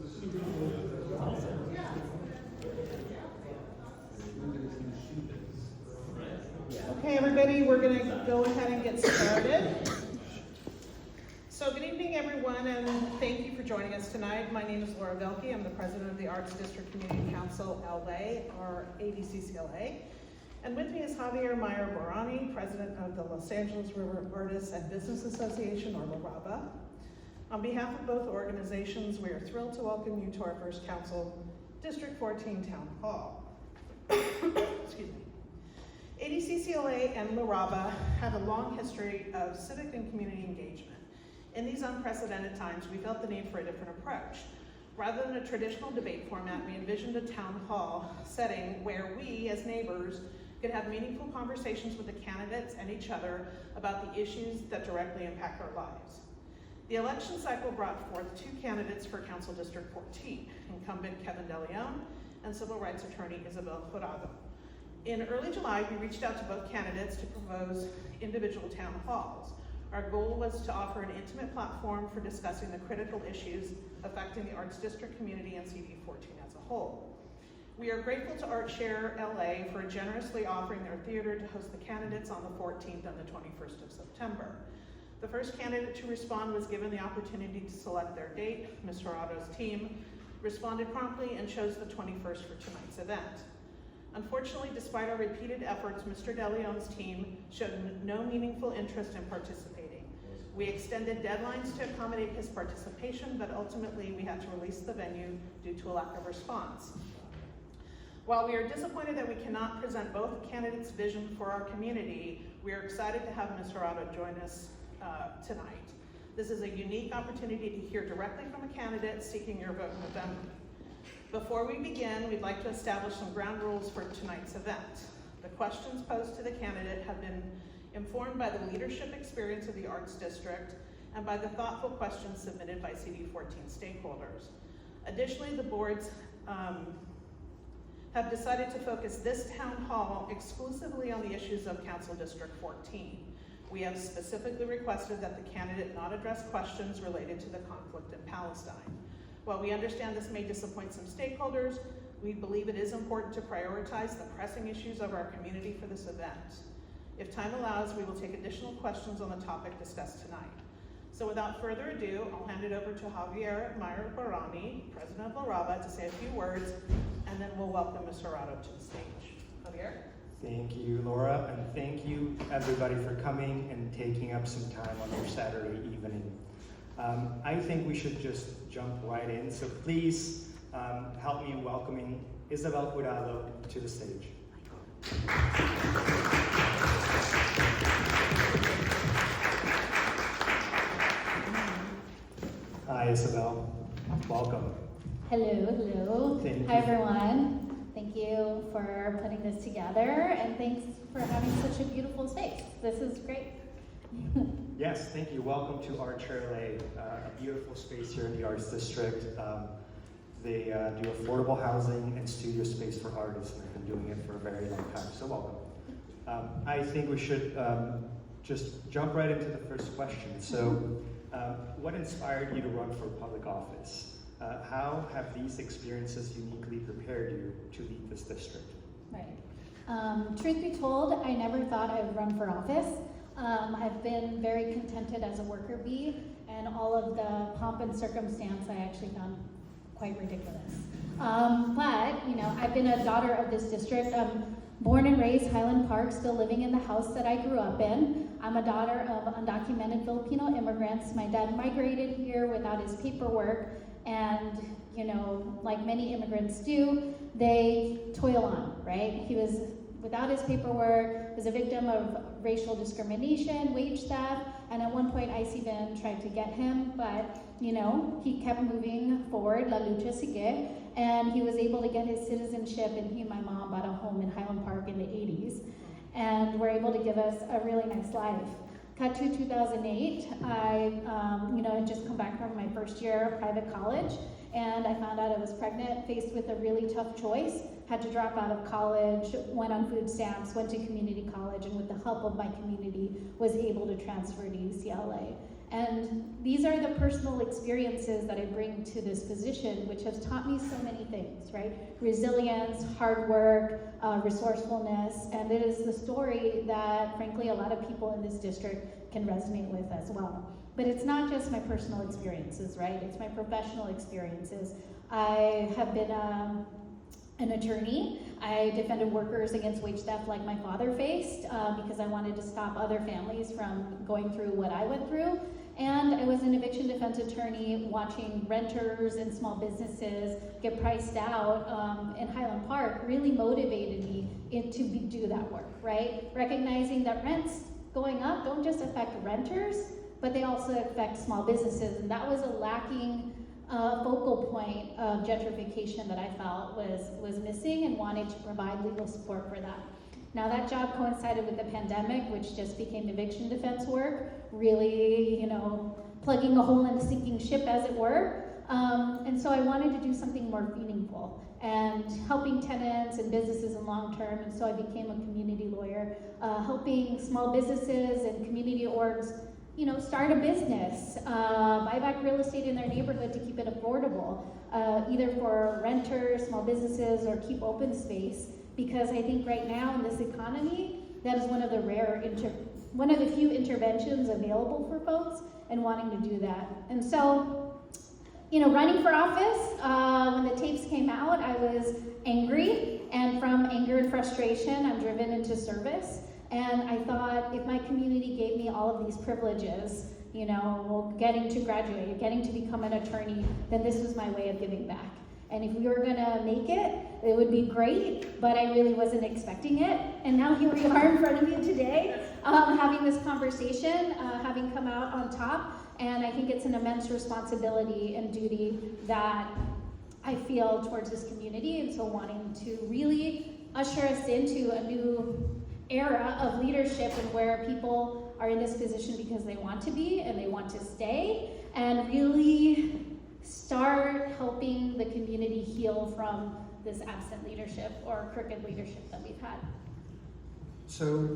Okay, everybody, we're going to go ahead and get started. So good evening, everyone, and thank you for joining us tonight. My name is LARABA. I'm the president of the Arts District Community Council, LA, or ADCCLA. And with me is Javier Meyer-Borani, president of the Los Angeles River Artists and Business Association, or LARABA. On behalf of both organizations, we are thrilled to welcome you to our first council, District 14 Town Hall. Excuse me. ADCCLA and LARABA have a long history of civic and community engagement. In these unprecedented times, we felt the need for a different approach. Rather than a traditional debate format, we envisioned a town hall setting where we, as neighbors, could have meaningful conversations with the candidates and each other about the issues that directly impact our lives. The election cycle brought forth two candidates for Council District 14, incumbent Kevin DeLeon and civil rights attorney Ysabel Jurado. In early July, we reached out to both candidates to propose individual town halls. Our goal was to offer an intimate platform for discussing the critical issues affecting the Arts District community and CD14 as a whole. We are grateful to ArtShare LA for generously offering their theater to host the candidates on the 14th and the 21st of September. The first candidate to respond was given the opportunity to select their date. Ms. Jurado's team responded promptly and chose the 21st for tonight's event. Unfortunately, despite our repeated efforts, Mr. DeLeon's team showed no meaningful interest in participating. We extended deadlines to accommodate his participation, but ultimately we had to release the venue due to a lack of response. While we are disappointed that we cannot present both candidates' vision for our community, we are excited to have Ms. Jurado join us tonight. This is a unique opportunity to hear directly from a candidate seeking your vote in November. Before we begin, we'd like to establish some ground rules for tonight's event. The questions posed to the candidate have been informed by the leadership experience of the Arts District and by the thoughtful questions submitted by CD14 stakeholders. Additionally, the boards have decided to focus this town hall exclusively on the issues of Council District 14. We have specifically requested that the candidate not address questions related to the conflict in Palestine. While we understand this may disappoint some stakeholders, we believe it is important to prioritize the pressing issues of our community for this event. If time allows, we will take additional questions on the topic discussed tonight. So without further ado, I'll hand it over to Javier Meyer-Borani, president of LARABA, to say a few words, and then we'll welcome Ms. Jurado to the stage. Javier? Thank you, Laura, and thank you everybody for coming and taking up some time on your Saturday evening. I think we should just jump right in, so please help me in welcoming Ysabel Jurado to the stage. Hi, Ysabel. Welcome. Hello. Hi, everyone. Thank you for putting this together, and thanks for having such a beautiful space. This is great. Yes, thank you. Welcome to ArtShare LA, a beautiful space here in the Arts District. They do affordable housing and studio space for artists, and they've been doing it for a very long time, so welcome. I think we should just jump right into the first question. So, what inspired you to run for public office? How have these experiences uniquely prepared you to lead this district? Right. Truth be told, I never thought I would run for office. I've been very contented as a worker bee, and all of the pomp and circumstance I actually found quite ridiculous. But, you know, I've been a daughter of this district. I'm born and raised Highland Park, still living in the house that I grew up in. I'm a daughter of undocumented Filipino immigrants. My dad migrated here without his paperwork, and, you know, like many immigrants do, they toil on, right? He was without his paperwork, was a victim of racial discrimination, wage theft, and at one point ICE even tried to get him, but, you know, he kept moving forward, la lucha sigue, and he was able to get his citizenship, and he and my mom bought a home in Highland Park in the 80s, and were able to give us a really nice life. Cut to 2008, I had just come back from my first year of private college, and I found out I was pregnant, faced with a really tough choice, had to drop out of college, went on food stamps, went to community college, and with the help of my community, was able to transfer to UCLA. And these are the personal experiences that I bring to this position, which has taught me so many things, right? Resilience, hard work, resourcefulness, and it is the story that, frankly, a lot of people in this district can resonate with as well. But it's not just my personal experiences, right? It's my professional experiences. I have been an attorney. I defended workers against wage theft like my father faced because I wanted to stop other families from going through what I went through. And I was an eviction defense attorney watching renters and small businesses get priced out in Highland Park really motivated me to do that work, right? Recognizing that rents going up don't just affect renters, but they also affect small businesses. And that was a lacking focal point of gentrification that I felt was missing, and wanted to provide legal support for that. Now that job coincided with the pandemic, which just became eviction defense work, really, plugging a hole in a sinking ship, as it were. And so I wanted to do something more meaningful and helping tenants and businesses in long term. And so I became a community lawyer, helping small businesses and community orgs start a business, buy back real estate in their neighborhood to keep it affordable, either for renters, small businesses, or keep open space. Because I think right now in this economy, that is one of the few interventions available for folks, and wanting to do that. And so, running for office, when the tapes came out, I was angry, and from anger and frustration, I'm driven into service. And I thought, if my community gave me all of these privileges, getting to graduate, getting to become an attorney, then this was my way of giving back. And if we were gonna make it, it would be great, but I really wasn't expecting it. And now here we are in front of you today, having this conversation, having come out on top. And I think it's an immense responsibility and duty that I feel towards this community. And so wanting to really usher us into a new era of leadership, and where people are in this position because they want to be and they want to stay, and really start helping the community heal from this absent leadership or crooked leadership that we've had. So,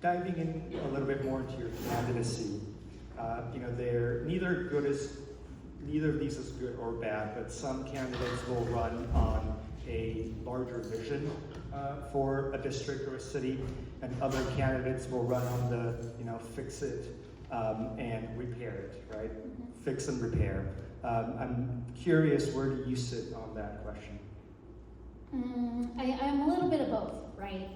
diving in a little bit more into your candidacy, they're neither of these is good or bad, but some candidates will run on a larger vision for a district or a city, and other candidates will run on the fix it and repair it, right? Mm-hmm. Fix and repair. I'm curious, where do you sit on that question? I'm a little bit of both, right?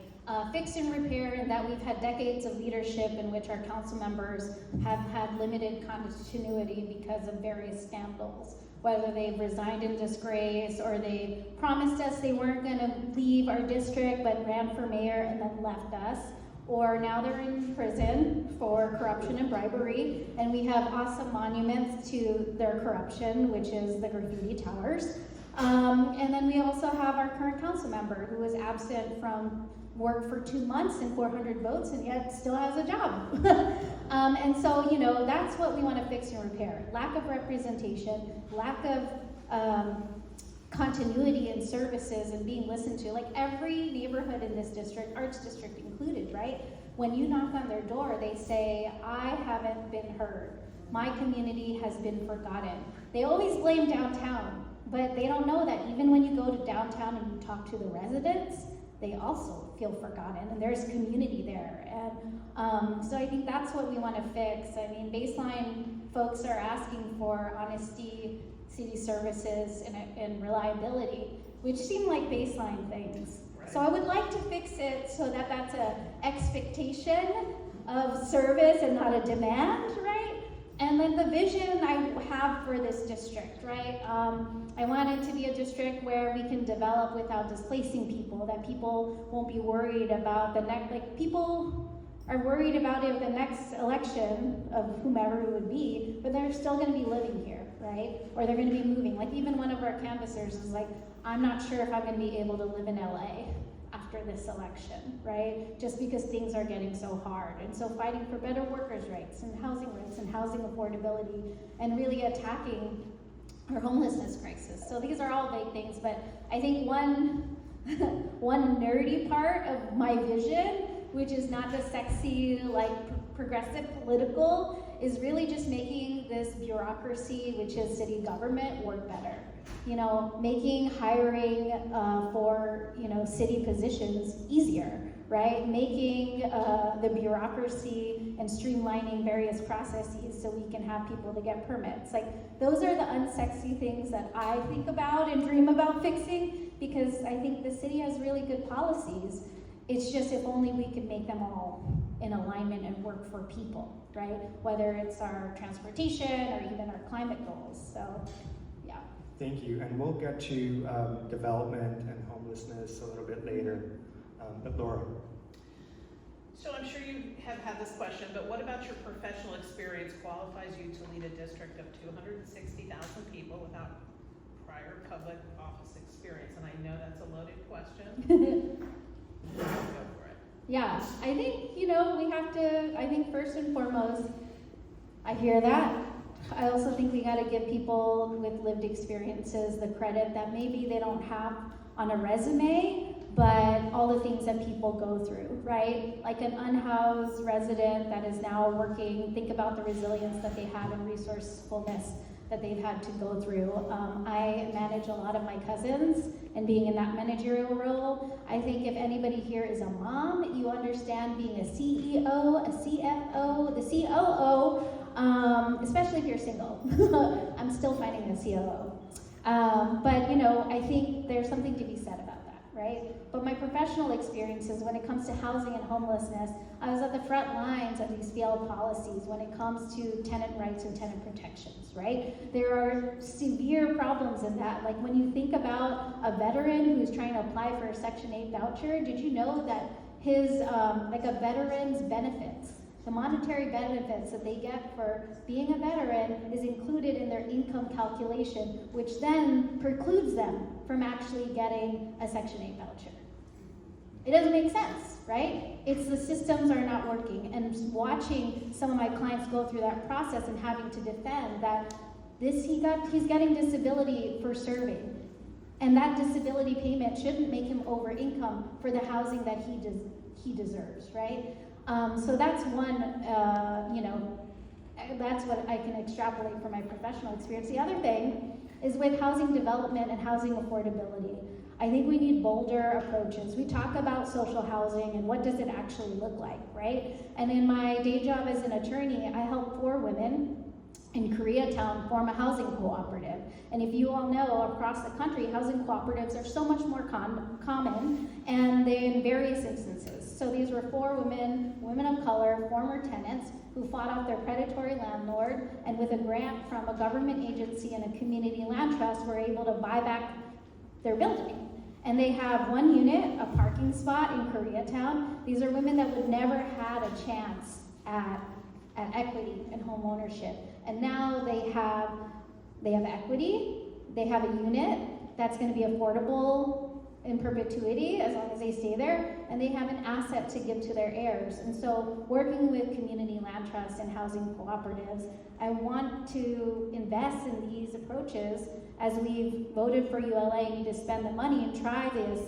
Fix and repair, in that we've had decades of leadership in which our council members have had limited continuity because of various scandals, whether they've resigned in disgrace or they promised us they weren't going to leave our district but ran for mayor and then left us, or now they're in prison for corruption and bribery, and we have awesome monuments to their corruption, which is the graffiti towers. And then we also have our current council member who was absent from work for 2 months and 400 votes, and yet still has a job. And so, that's what we want to fix and repair. Lack of representation, lack of continuity in services and being listened to. Like every neighborhood in this district, Arts District included, right? When you knock on their door, they say, I haven't been heard. My community has been forgotten. They always blame downtown, but they don't know that even when you go to downtown and you talk to the residents, they also feel forgotten, and there's community there. And so I think that's what we want to fix. I mean, baseline folks are asking for honesty, city services, and reliability, which seem like baseline things. Right. So I would like to fix it so that that's an expectation of service and not a demand, right? And then the vision I have for this district, right? I want it to be a district where we can develop without displacing people, that people won't be worried about the next, like people are worried about it the next election of whomever it would be, but they're still gonna be living here, right? Or they're gonna be moving. Like even one of our canvassers is like, I'm not sure if I'm gonna be able to live in LA after this election, right? Just because things are getting so hard. And so fighting for better workers' rights and housing affordability, and really attacking our homelessness crisis. So these are all big things, but I think one nerdy part of my vision, which is not the sexy, like progressive political is really just making this bureaucracy, which is city government, work better. You know, making hiring for, you know, city positions easier, right? Making the bureaucracy and streamlining various processes so we can have people to get permits. Like, those are the unsexy things that I think about and dream about fixing, because I think the city has really good policies. It's just if only we could make them all in alignment and work for people, right? Whether it's our transportation or even our climate goals, so, yeah. Thank you, and we'll get to development and homelessness a little bit later. But Laura. So I'm sure you have had this question, but what about your professional experience qualifies you to lead a district of 260,000 people without prior public office experience? And I know that's a loaded question. Go for it. Yeah, I think, you know, we have to, I think first and foremost, I hear that. I also think we gotta give people with lived experiences the credit that maybe they don't have on a resume, but all the things that people go through, right? Like an unhoused resident that is now working, think about the resilience that they have and resourcefulness that they've had to go through. I manage a lot of my cousins, and being in that managerial role, I think if anybody here is a mom, you understand being a CEO, a CFO, the COO, especially if you're single. I'm still finding a COO. But you know, I think there's something to be said about that, right? But my professional experiences when it comes to housing and homelessness, I was at the front lines of these failed policies when it comes to tenant rights and tenant protections, right? There are severe problems in that. Like when you think about a veteran who's trying to apply for a Section 8 voucher, did you know that his, like a veteran's benefits, the monetary benefits that they get for being a veteran is included in their income calculation, which then precludes them from actually getting a Section 8 voucher. It doesn't make sense, right? It's the systems are not working. And watching some of my clients go through that process and having to defend that he's getting disability for serving. And that disability payment shouldn't make him over income for the housing that he deserves, right? So that's one, you know, that's what I can extrapolate from my professional experience. The other thing is with housing development and housing affordability. I think we need bolder approaches. We talk about social housing and what does it actually look like, right? And in my day job as an attorney, I help 4 women in Koreatown form a housing cooperative. And if you all know, across the country, housing cooperatives are so much more common, and they in various instances. So these were 4 women of color, former tenants, who fought off their predatory landlord, and with a grant from a government agency and a community land trust, were able to buy back their building. And they have 1 unit, a parking spot in Koreatown. These are women that would never had a chance at equity and home ownership. And now they have equity, they have a unit that's going to be affordable in perpetuity as long as they stay there, and they have an asset to give to their heirs. And so working with community land trusts and housing cooperatives, I want to invest in these approaches. As we've voted for ULA, need to spend the money and try this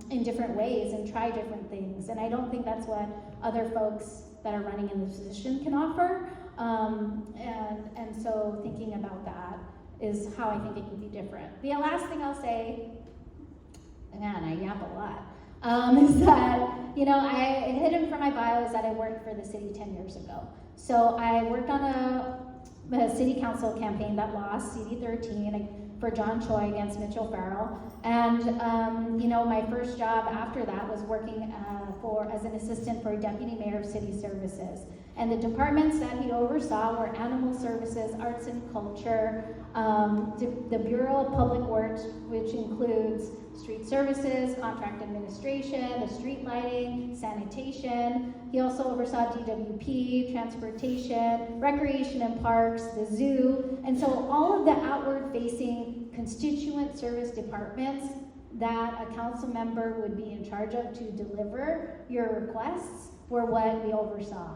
in different ways and try different things. And I don't think that's what other folks that are running in this position can offer. And so thinking about that is how I think it can be different. The last thing I'll say, man, I yap a lot, is that, you know, hidden from my bio is that I worked for the city 10 years ago. So I worked on a city council campaign that lost, CD13, for John Choi against Mitchell Farrell. And, you know, my first job after that was working as an assistant for a deputy mayor of city services. And the departments that he oversaw were animal services, arts and culture, the Bureau of Public Works, which includes street services, contract administration, the street lighting, sanitation. He also oversaw DWP, transportation, recreation and parks, the zoo. And so all of the outward-facing constituent service departments that a council member would be in charge of to deliver your requests were what we oversaw.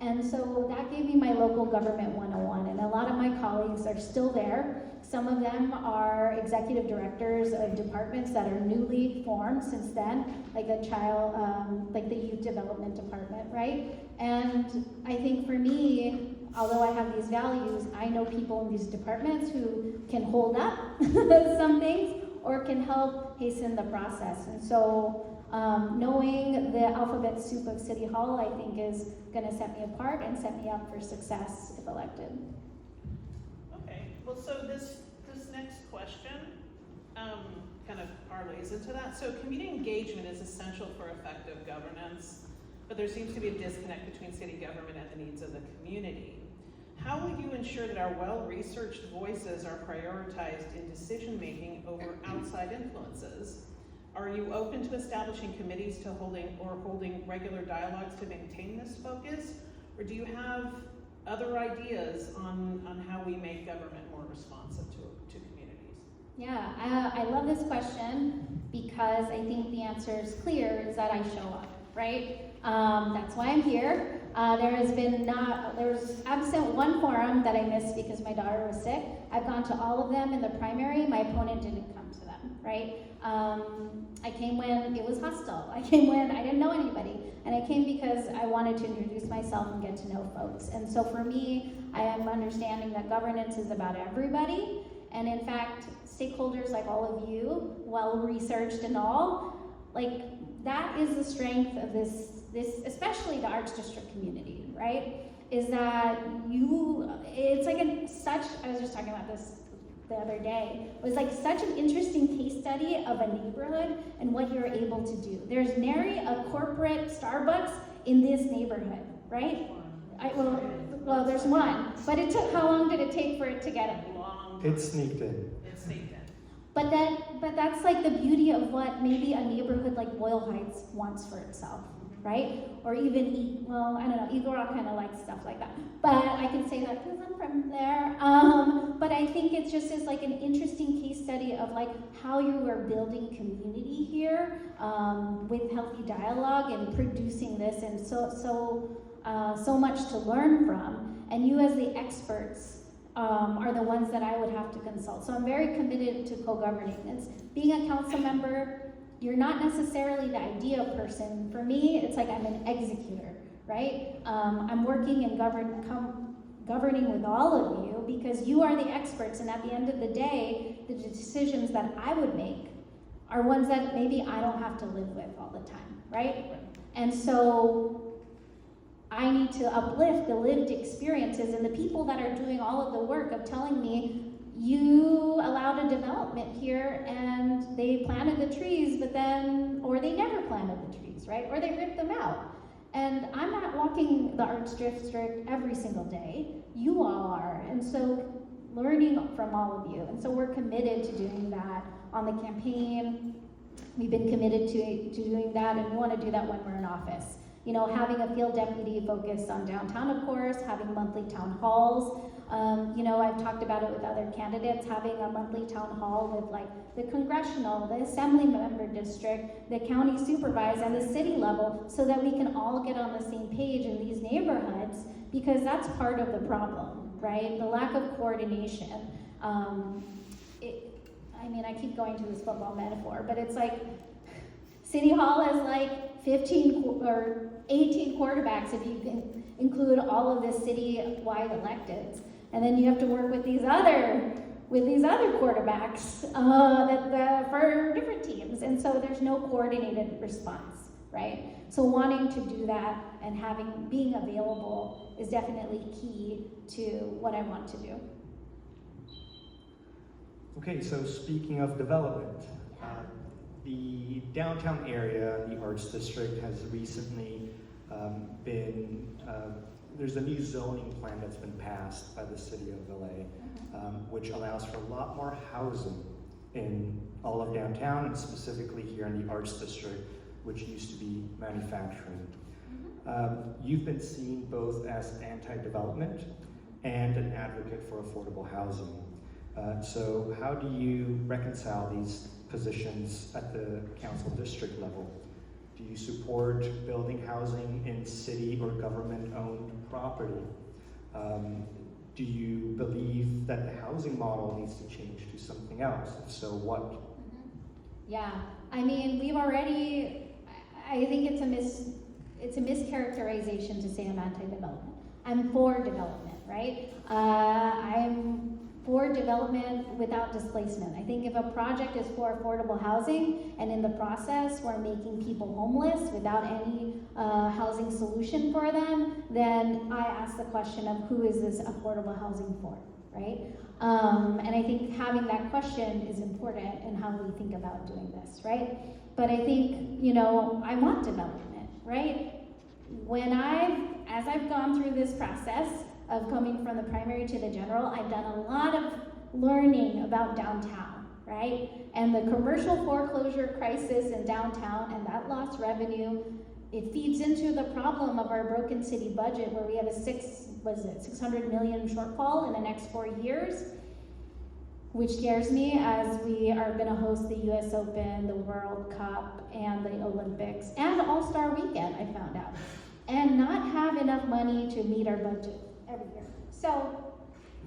And so that gave me my local government 101, and a lot of my colleagues are still there. Some of them are executive directors of departments that are newly formed since then, like the like the youth development department, right? And I think for me, although I have these values, I know people in these departments who can hold up some things or can help hasten the process. And so knowing the alphabet soup of City Hall, I think is gonna set me apart and set me up for success if elected. Okay, well, so this next question kind of parlays into that. So community engagement is essential for effective governance, but there seems to be a disconnect between city government and the needs of the community. How will you ensure that our well-researched voices are prioritized in decision-making over outside influences? Are you open to establishing committees to holding regular dialogues to maintain this focus? Or do you have other ideas on how we make government more responsive to communities? Yeah, I love this question because I think the answer is clear, is that I show up, right? That's why I'm here. There's absent one forum that I missed because my daughter was sick. I've gone to all of them in the primary. My opponent didn't come to them, right? I came when it was hostile. I came when I didn't know anybody. And I came because I wanted to introduce myself and get to know folks. And so for me, I am understanding that governance is about everybody. And in fact, stakeholders like all of you, well-researched and all, like that is the strength of this, especially the Arts District community, right? Is that it's like I was just talking about this the other day. It was like such an interesting case study of a neighborhood and what you're able to do. There's nary a corporate Starbucks in this neighborhood, right? Well, there's one, but how long did it take for it to get it? It sneaked in. But that's like the beauty of what maybe a neighborhood like Boyle Heights wants for itself, right? Or even, I don't know, Eagle Rock kind of likes stuff like that. But I can say that because I'm from there. But I think it's just as like an interesting case study of like how you are building community here with healthy dialogue and producing this, and so much to learn from. And you as the experts are the ones that I would have to consult. So I'm very committed to co-governing. Being a council member, you're not necessarily the idea person. For me, it's like I'm an executor, right? I'm working and governing with all of you because you are the experts, and at the end of the day, the decisions that I would make are ones that maybe I don't have to live with all the time, right? And so I need to uplift the lived experiences and the people that are doing all of the work of telling me, you allowed a development here and they planted the trees, or they never planted the trees, right? Or they ripped them out. And I'm not walking the Arts District every single day. You all are. And so learning from all of you. And so we're committed to doing that on the campaign. We've been committed to doing that, and we want to do that when we're in office. You know, having a field deputy focused on downtown, of course, having monthly town halls. I've talked about it with other candidates, having a monthly town hall with like the congressional, the assembly member district, the county supervisor, and the city level, so that we can all get on the same page in these neighborhoods, because that's part of the problem, right? The lack of coordination. I keep going to this football metaphor, but it's like City Hall is like 15 or 18 quarterbacks if you can include all of the city-wide electeds, and then you have to work with these other quarterbacks for different teams, and so there's no coordinated response, right? So wanting to do that and being available is definitely key to what I want to do. Okay, so speaking of development, the downtown area, the Arts District, has recently there's a new zoning plan that's been passed by the city of LA, which allows for a lot more housing in all of downtown, and specifically here in the Arts District, which used to be manufacturing. You've been seen both as anti-development and an advocate for affordable housing. So how do you reconcile these positions at the council district level? Do you support building housing in city or government-owned property? Do you believe that the housing model needs to change to something else? If so, what? Yeah, I mean, we've already, I think it's a mischaracterization to say I'm anti-development. I'm for development, right? I'm for development without displacement. I think if a project is for affordable housing and in the process we're making people homeless without any housing solution for them, then I ask the question of who is this affordable housing for, right? And I think having that question is important in how we think about doing this, right? But I think, you know, I want development, right? As I've gone through this process of coming from the primary to the general, I've done a lot of learning about downtown, right? And the commercial foreclosure crisis in downtown and that lost revenue, it feeds into the problem of our broken city budget where we have a $600 million shortfall in the next 4 years, which scares me as we are gonna host the US Open, the World Cup, and the Olympics, and All-Star Weekend, I found out, and not have enough money to meet our budget every year. So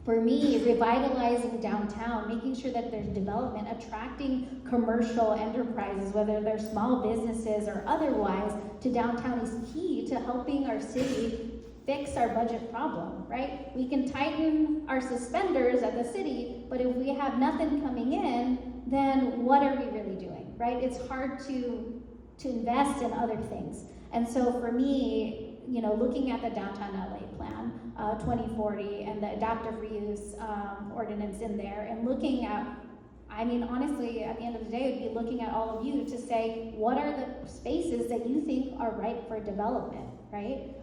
for me, revitalizing downtown, making sure that there's development, attracting commercial enterprises, whether they're small businesses or otherwise, to downtown is key to helping our city fix our budget problem, right? We can tighten our suspenders at the city, but if we have nothing coming in, then what are we really doing, right? It's hard to invest in other things. And so for me, you know, looking at the downtown LA plan, 2040, and the adaptive reuse ordinance in there, and looking at, I mean, honestly, at the end of the day, it would be looking at all of you to say, what are the spaces that you think are right for development, right?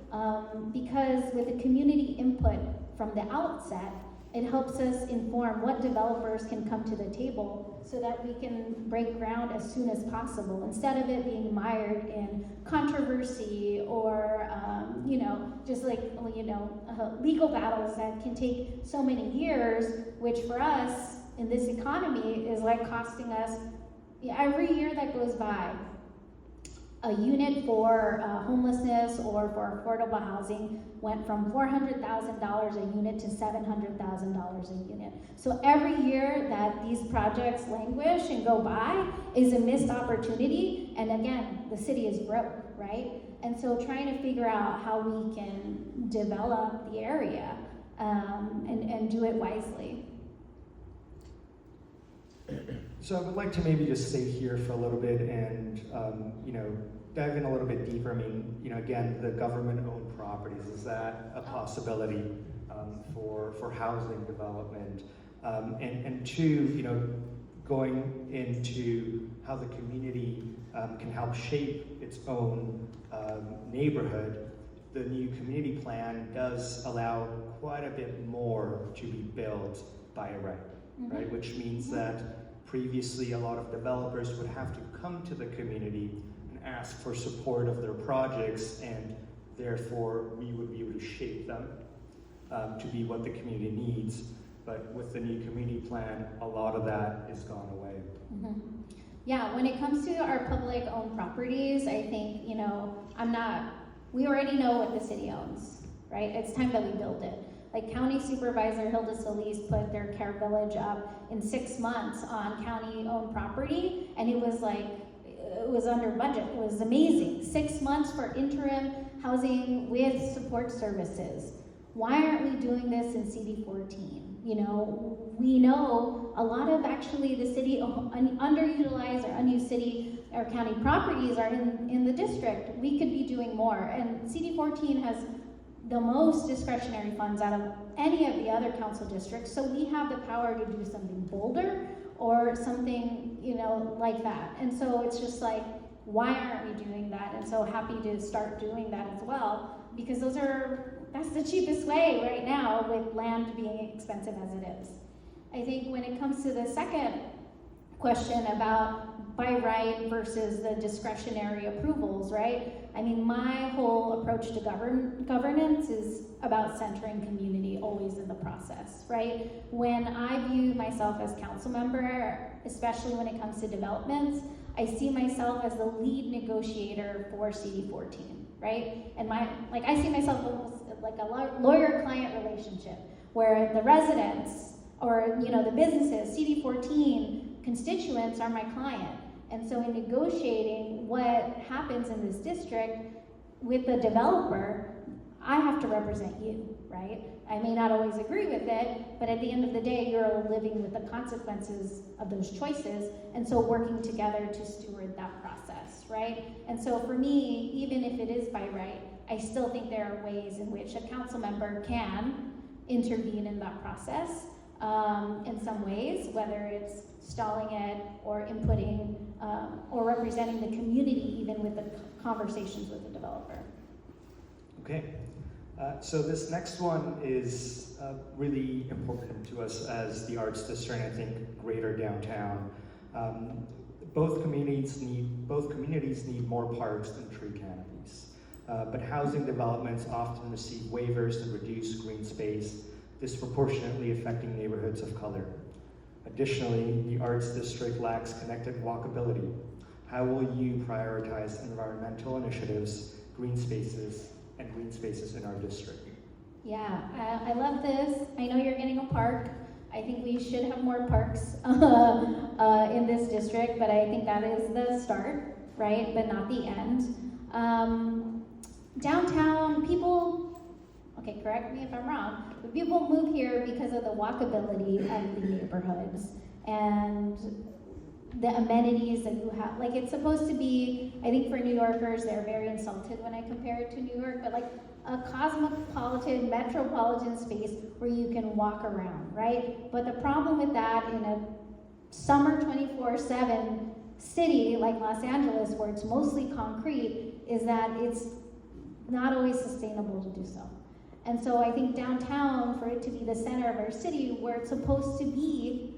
Because with the community input from the outset, it helps us inform what developers can come to the table so that we can break ground as soon as possible, instead of it being mired in controversy or, you know, just like, you know, legal battles that can take so many years, which for us in this economy is like costing us, every year that goes by, a unit for homelessness or for affordable housing went from $400,000 a unit to $700,000 a unit. So every year that these projects languish and go by is a missed opportunity. And again, the city is broke, right? And so trying to figure out how we can develop the area and do it wisely. So I would like to maybe just stay here for a little bit and, you know, dive in a little bit deeper. I mean, you know, again, the government-owned properties, is that a possibility for housing development? And two, you know, going into how the community can help shape its own neighborhood, the new community plan does allow quite a bit more to be built by right, right? Which means that previously a lot of developers would have to come to the community and ask for support of their projects, and therefore we would be able to shape them to be what the community needs. But with the new community plan, a lot of that is gone away. Yeah, when it comes to our public-owned properties, I think, you know, we already know what the city owns, right? It's time that we build it. Like County Supervisor Hilda Solis put their Care Village up in 6 months on county-owned property, and it was like, it was under budget. It was amazing. 6 months for interim housing with support services. Why aren't we doing this in CD14? You know, we know a lot of actually the city underutilized or unused city or county properties are in the district. We could be doing more. And CD14 has the most discretionary funds out of any of the other council districts. So we have the power to do something bolder or something, you know, like that. And so it's just like, why aren't we doing that? And so happy to start doing that as well, because that's the cheapest way right now with land being expensive as it is. I think when it comes to the second question about by right versus the discretionary approvals, right? I mean, my whole approach to governance is about centering community always in the process, right? When I view myself as council member, especially when it comes to developments, I see myself as the lead negotiator for CD14, right? And I see myself like a lawyer-client relationship where the residents or, the businesses, CD14 constituents are my client. And so in negotiating what happens in this district with the developer, I have to represent you, right? I may not always agree with it, but at the end of the day, you're living with the consequences of those choices, and so working together to steward that process, right? And so for me, even if it is by right, I still think there are ways in which a council member can intervene in that process in some ways, whether it's stalling it or inputting or representing the community even with the conversations with the developer. Okay. So this next one is really important to us as the Arts District, I think greater downtown. Both communities need more parks and tree canopies. But housing developments often receive waivers to reduce green space, disproportionately affecting neighborhoods of color. Additionally, the Arts District lacks connected walkability. How will you prioritize environmental initiatives, green spaces in our district? Yeah, I love this. I know you're getting a park. I think we should have more parks in this district, but I think that is the start, right? But not the end. Downtown, people, okay, correct me if I'm wrong, but people move here because of the walkability of the neighborhoods and the amenities that you have. Like, it's supposed to be, I think for New Yorkers, they're very insulted when I compare it to New York, but like a cosmopolitan, metropolitan space where you can walk around, right? But the problem with that in a summer 24/7 city like Los Angeles, where it's mostly concrete, is that it's not always sustainable to do so. And so I think downtown, for it to be the center of our city, where it's supposed to be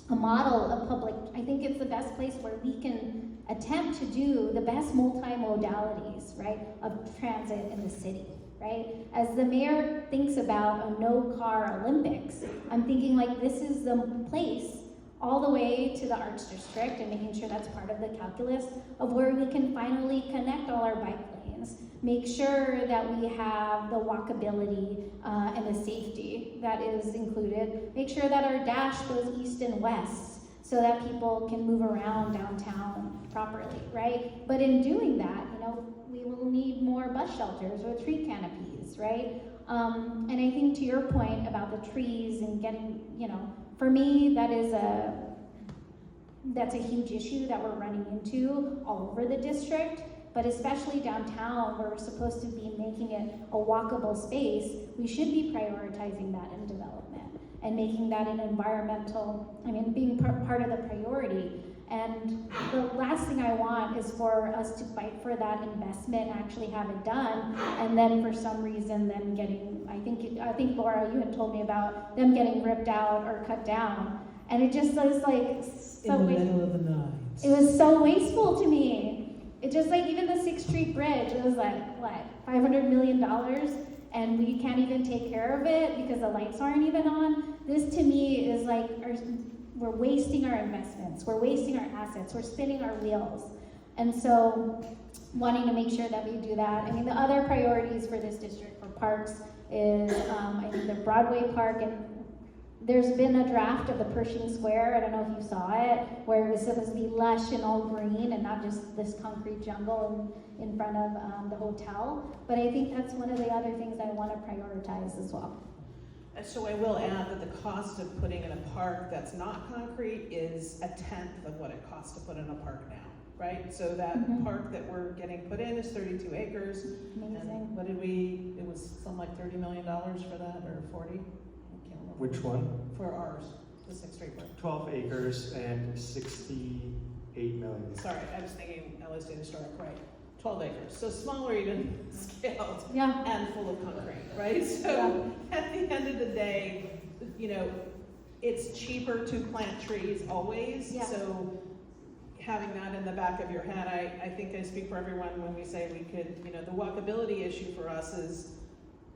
a model of public, I think it's the best place where we can attempt to do the best multimodalities, right, of transit in the city, right? As the mayor thinks about a no-car Olympics, I'm thinking like this is the place all the way to the Arts District and making sure that's part of the calculus of where we can finally connect all our bike lanes, make sure that we have the walkability and the safety that is included, make sure that our dash goes east and west so that people can move around downtown properly, right? But in doing that, we will need more bus shelters or tree canopies, right? And I think to your point about the trees and getting, for me, that's a huge issue that we're running into all over the district, but especially downtown where we're supposed to be making it a walkable space, we should be prioritizing that in development and making that an being part of the priority. And the last thing I want is for us to fight for that investment and actually have it done, and then for some reason them getting, I think Laura, you had told me about them getting ripped out or cut down, and it just was like so in the middle of the night. It was so wasteful to me. It just like even the 6th Street Bridge, it was like what, $500 million, and we can't even take care of it because the lights aren't even on. This to me is like we're wasting our investments, we're wasting our assets, we're spinning our wheels. And so wanting to make sure that we do that. I mean, the other priorities for this district for parks is I think the Broadway Park, and there's been a draft of the Pershing Square, I don't know if you saw it, where it was supposed to be lush and all green and not just this concrete jungle in front of the hotel. But I think that's one of the other things I want to prioritize as well. And so I will add that the cost of putting in a park that's not concrete is 1/10 of what it costs to put in a park now, right? So that park that we're getting put in is 32 acres. Amazing. And what did it was something like $30 million for that, or 40? I can't remember. Which one? For ours, the 6th Street Park. 12 acres and 68 million. Sorry, I was thinking LA State Historic, right? 12 acres, so smaller even scaled. Yeah. And full of concrete, right? So at the end of the day, it's cheaper to plant trees always. Yeah. So having that in the back of your head, I think I speak for everyone when we say we could, the walkability issue for us is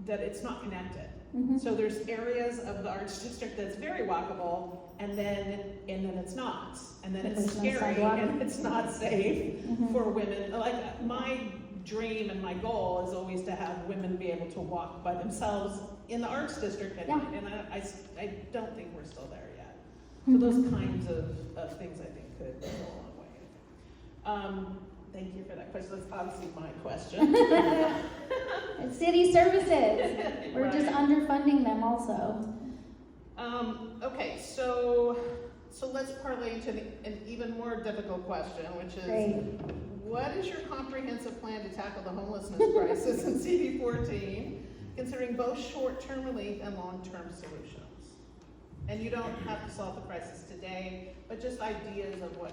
that it's not connected. Mhm. So there's areas of the arts district that's very walkable, and then it's not, and then it's There's no scary, sidewalk. and it's not safe Mhm. for women. Like, my dream and my goal is always to have women be able to walk by themselves in the arts district at Yeah. night, and I don't think we're still there yet. So those Mhm. kinds of things I think could go a long way. Thank you for that question. That's obviously my question. It's city services. We're just Right. underfunding them also. Okay, so let's parlay into an even more difficult question, which is, Great. what is your comprehensive plan to tackle the homelessness crisis in CD14, considering both short-term relief and long-term solutions? And you don't have to solve the crisis today, but just ideas of what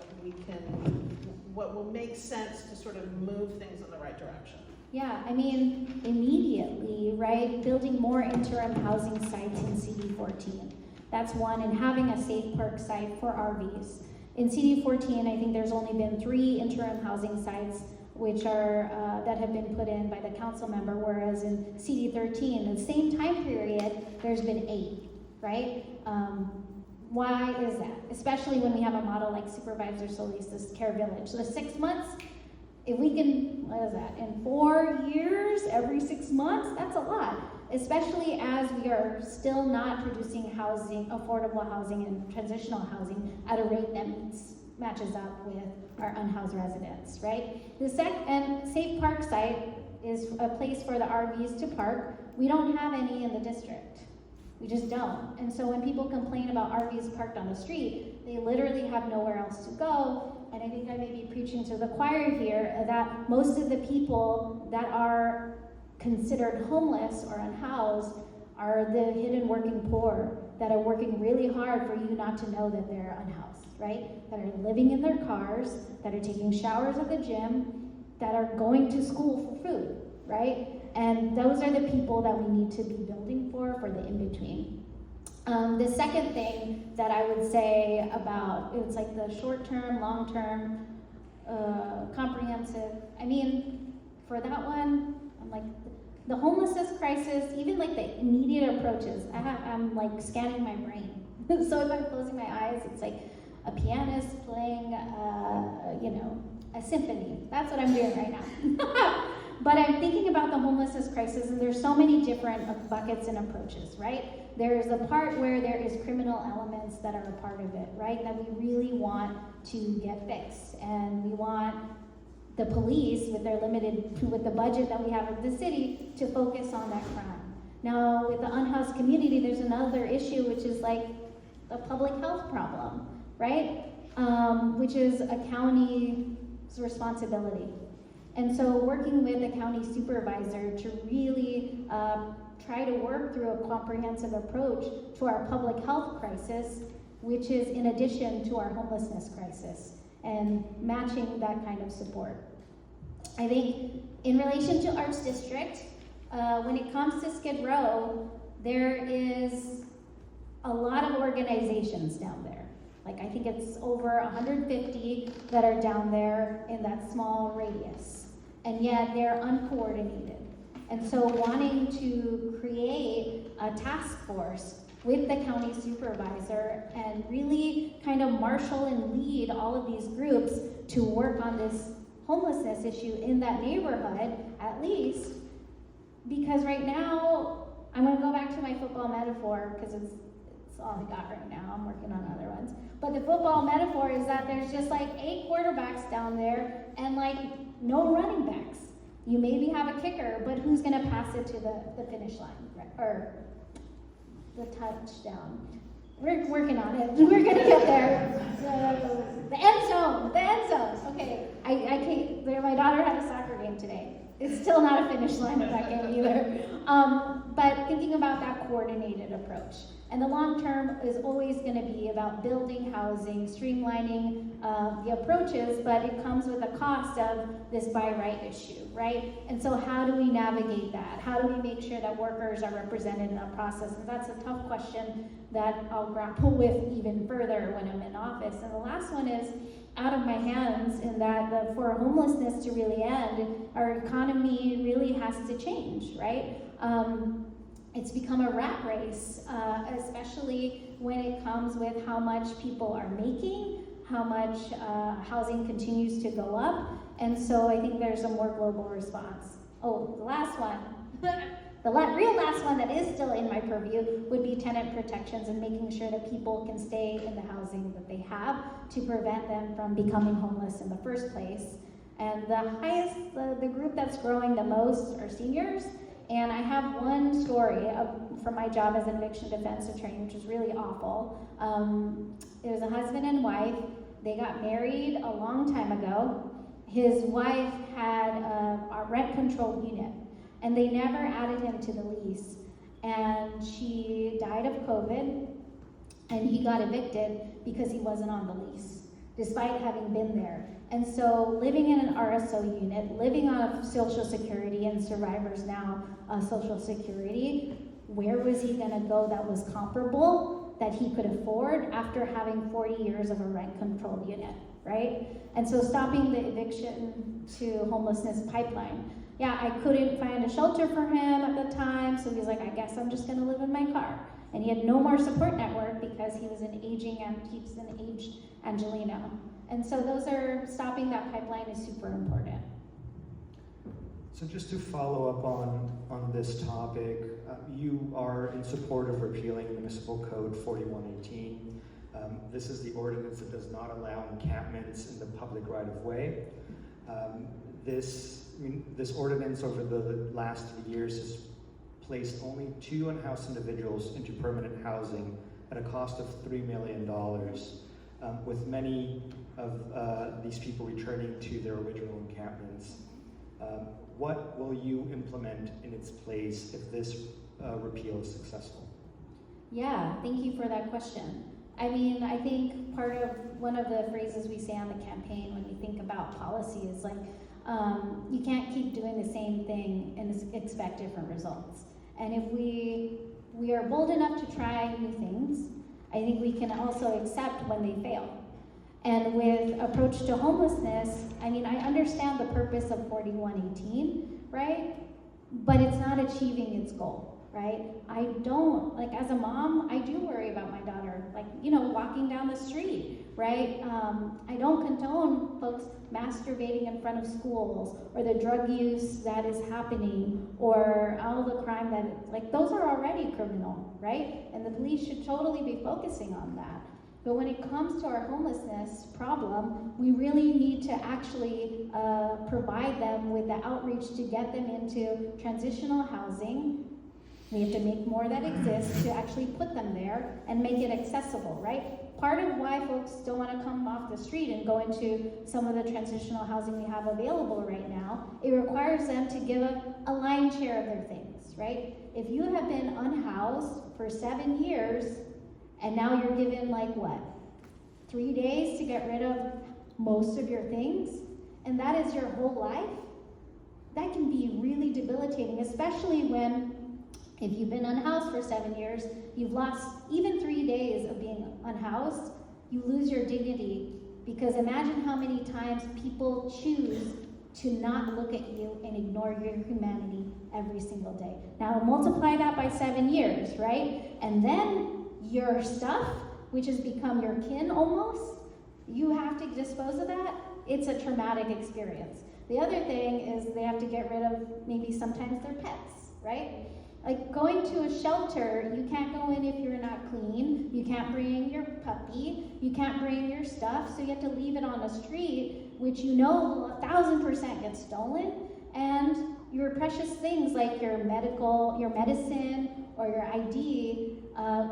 will make sense to sort of move things in the right direction. Yeah, I mean, immediately, right, building more interim housing sites in CD14. That's one, and having a safe park site for RVs. In CD14, I think there's only been 3 interim housing sites which are, that have been put in by the council member, whereas in CD13, in the same time period, there's been 8, right? Why is that? Especially when we have a model like Supervisor Solis's Care Village. So 6 months, if we can, what is that, in 4 years, every 6 months, that's a lot. Especially as we are still not producing housing, affordable housing and transitional housing at a rate that matches up with our unhoused residents, right? The Safe Park site is a place for the RVs to park. We don't have any in the district. We just don't. And so when people complain about RVs parked on the street, they literally have nowhere else to go. And I think I may be preaching to the choir here that most of the people that are considered homeless or unhoused are the hidden working poor that are working really hard for you not to know that they're unhoused, right? That are living in their cars, that are taking showers at the gym, that are going to school for food, right? And those are the people that we need to be building for the in-between. The second thing that I would say about, it's like the short-term, long-term, comprehensive. I mean, for that one, I'm like, the homelessness crisis, even like the immediate approaches, I'm like scanning my brain. So if I'm closing my eyes, it's like a pianist playing, a symphony. That's what I'm doing right now. But I'm thinking about the homelessness crisis, and there's so many different buckets and approaches, right? There's a part where there is criminal elements that are a part of it, right? That we really want to get fixed, and we want the police, with the budget that we have in the city, to focus on that crime. Now, with the unhoused community, there's another issue, which is like the public health problem, right? Which is a county's responsibility. And so working with the county supervisor to really try to work through a comprehensive approach to our public health crisis, which is in addition to our homelessness crisis, and matching that kind of support. I think in relation to Arts District, when it comes to Skid Row, there is a lot of organizations down there. Like, I think it's over 150 that are down there in that small radius. And yet they're uncoordinated. And so wanting to create a task force with the county supervisor and really kind of marshal and lead all of these groups to work on this homelessness issue in that neighborhood, at least, because right now, I'm gonna go back to my football metaphor, because it's all I got right now. I'm working on other ones. But the football metaphor is that there's just like 8 quarterbacks down there and like no running backs. You maybe have a kicker, but who's gonna pass it to the finish line, right? Or the touchdown? We're working on it. We're gonna get there. The end zone. Okay, I can't. My daughter had a soccer game today. It's still not a finish line of that game either. But thinking about that coordinated approach. And the long term is always going to be about building housing, streamlining the approaches, but it comes with a cost of this by right issue, right? And so how do we navigate that? How do we make sure that workers are represented in that process? And that's a tough question that I'll grapple with even further when I'm in office. And the last one is out of my hands, in that for homelessness to really end, our economy really has to change, right? It's become a rat race, especially when it comes with how much people are making, how much housing continues to go up, and so I think there's a more global response. Oh, the last one, the real last one that is still in my purview would be tenant protections and making sure that people can stay in the housing that they have to prevent them from becoming homeless in the first place. And the group that's growing the most are seniors. And I have one story from my job as an eviction defense attorney, which is really awful. It was a husband and wife. They got married a long time ago. His wife had a rent-controlled unit, and they never added him to the lease. And she died of COVID, and he got evicted because he wasn't on the lease, despite having been there. And so living in an RSO unit, living on Social Security, and survivors now Social Security, where was he gonna go that was comparable, that he could afford after having 40 years of a rent-controlled unit, right? And so stopping the eviction to homelessness pipeline. Yeah, I couldn't find a shelter for him at the time, so he's like, I guess I'm just gonna live in my car. And he had no more support network because he was an aged Angelino. And so stopping that pipeline is super important. So just to follow up on this topic, you are in support of repealing Municipal Code 4118. This is the ordinance that does not allow encampments in the public right-of-way. This ordinance over the last 3 years has placed only 2 unhoused individuals into permanent housing at a cost of $3 million, with many of these people returning to their original encampments. What will you implement in its place if this repeal is successful? Yeah, thank you for that question. I mean, I think one of the phrases we say on the campaign when we think about policy is like, you can't keep doing the same thing and expect different results. And if we are bold enough to try new things, I think we can also accept when they fail. And with approach to homelessness, I mean, I understand the purpose of 4118, right? But it's not achieving its goal, right? I don't, like as a mom, I do worry about my daughter, like, walking down the street, right? I don't condone folks masturbating in front of schools or the drug use that is happening or all the crime those are already criminal, right? And the police should totally be focusing on that. But when it comes to our homelessness problem, we really need to actually provide them with the outreach to get them into transitional housing. We have to make more that exist to actually put them there and make it accessible, right? Part of why folks don't want to come off the street and go into some of the transitional housing we have available right now, it requires them to give a lion's share of their things, right? If you have been unhoused for 7 years, and now you're given 3 days to get rid of most of your things, and that is your whole life, that can be really debilitating, especially if you've been unhoused for 7 years, you've lost even 3 days of being unhoused, you lose your dignity, because imagine how many times people choose to not look at you and ignore your humanity every single day. Now multiply that by 7 years, right? And then your stuff, which has become your kin almost, you have to dispose of that. It's a traumatic experience. The other thing is they have to get rid of maybe sometimes their pets, right? Like going to a shelter, you can't go in if you're not clean, you can't bring your puppy, you can't bring your stuff, so you have to leave it on the street, which 1,000% gets stolen, and your precious things like your medicine, or your ID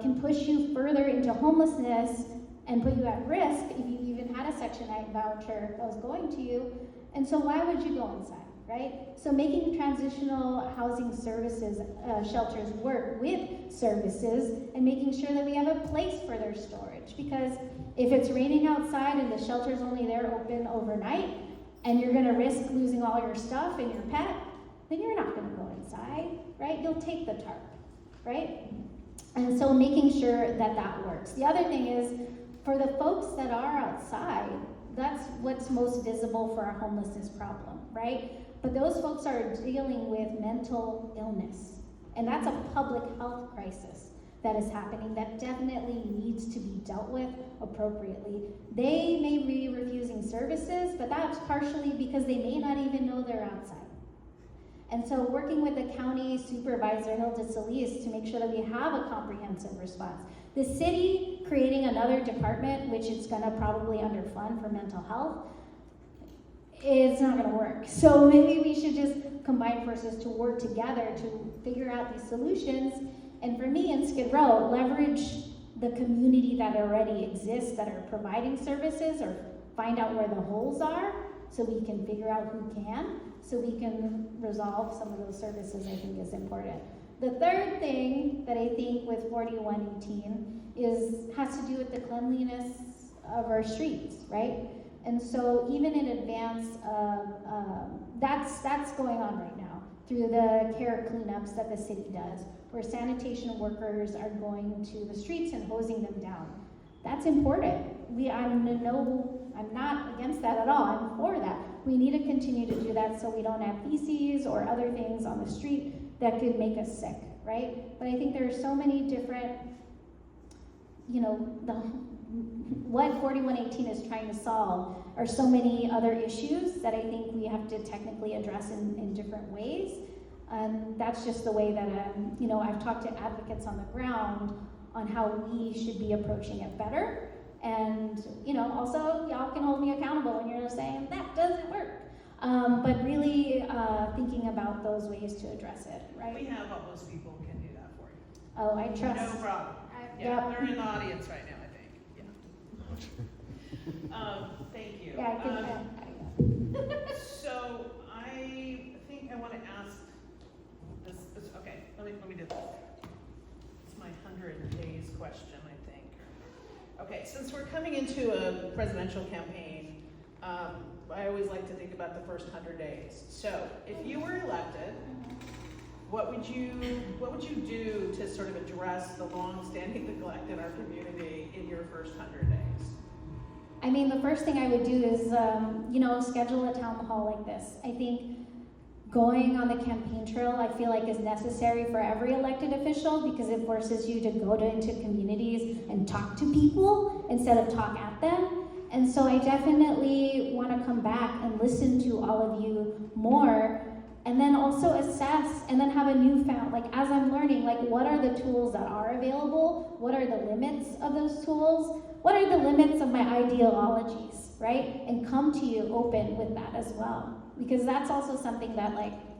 can push you further into homelessness and put you at risk if you even had a Section 8 voucher that was going to you. And so why would you go inside, right? So making transitional housing services, shelters work with services and making sure that we have a place for their storage. Because if it's raining outside and the shelter's only there open overnight and you're gonna risk losing all your stuff and your pet, then you're not gonna go inside, right? You'll take the tarp. Right? And so making sure that works. The other thing is, for the folks that are outside, that's what's most visible for our homelessness problem, right? But those folks are dealing with mental illness, And that's a public health crisis that is happening that definitely needs to be dealt with appropriately. They may be refusing services, but that's partially because they may not even know they're outside. And so working with the county supervisor, Hilda Solis, to make sure that we have a comprehensive response. The city creating another department, which it's gonna probably underfund for mental health, it's not gonna work. So maybe we should just combine forces to work together to figure out these solutions. And for me in Skid Row, leverage the community that already exists that are providing services, or find out where the holes are so we can figure out who can, so we can resolve some of those services, I think is important. The third thing that I think with 4118 has to do with the cleanliness of our streets, right? And so even in advance of, that's going on right now through the care cleanups that the city does, where sanitation workers are going to the streets and hosing them down. That's important. I'm not against that at all, I'm for that. We need to continue to do that so we don't have feces or other things on the street that could make us sick, right? But I think there are so many different, what 4118 is trying to solve are so many other issues that I think we have to technically address in different ways. And that's just the way that I've talked to advocates on the ground on how we should be approaching it better. And also y'all can hold me accountable when you're saying that doesn't work. But really thinking about those ways to address it, right? We have all those people who can do that for you. Oh, I trust. No problem. Yeah, they're in the audience right now, I think. Yeah. Thank you. Yeah, I think So I think I want to ask this. Okay, let me do this. It's my 100 days question, I think. Okay, since we're coming into a presidential campaign, I always like to think about the first 100 days. So if you were elected, what would you do to sort of address the long-standing neglect in our community in your first 100 days? I mean, the first thing I would do is, schedule a town hall like this. I think going on the campaign trail, I feel like is necessary for every elected official because it forces you to go into communities and talk to people instead of talk at them. And so I definitely want to come back and listen to all of you more, and then also assess and then have a newfound, as I'm learning, what are the tools that are available? What are the limits of those tools? What are the limits of my ideologies, right? And come to you open with that as well. Because that's also something that,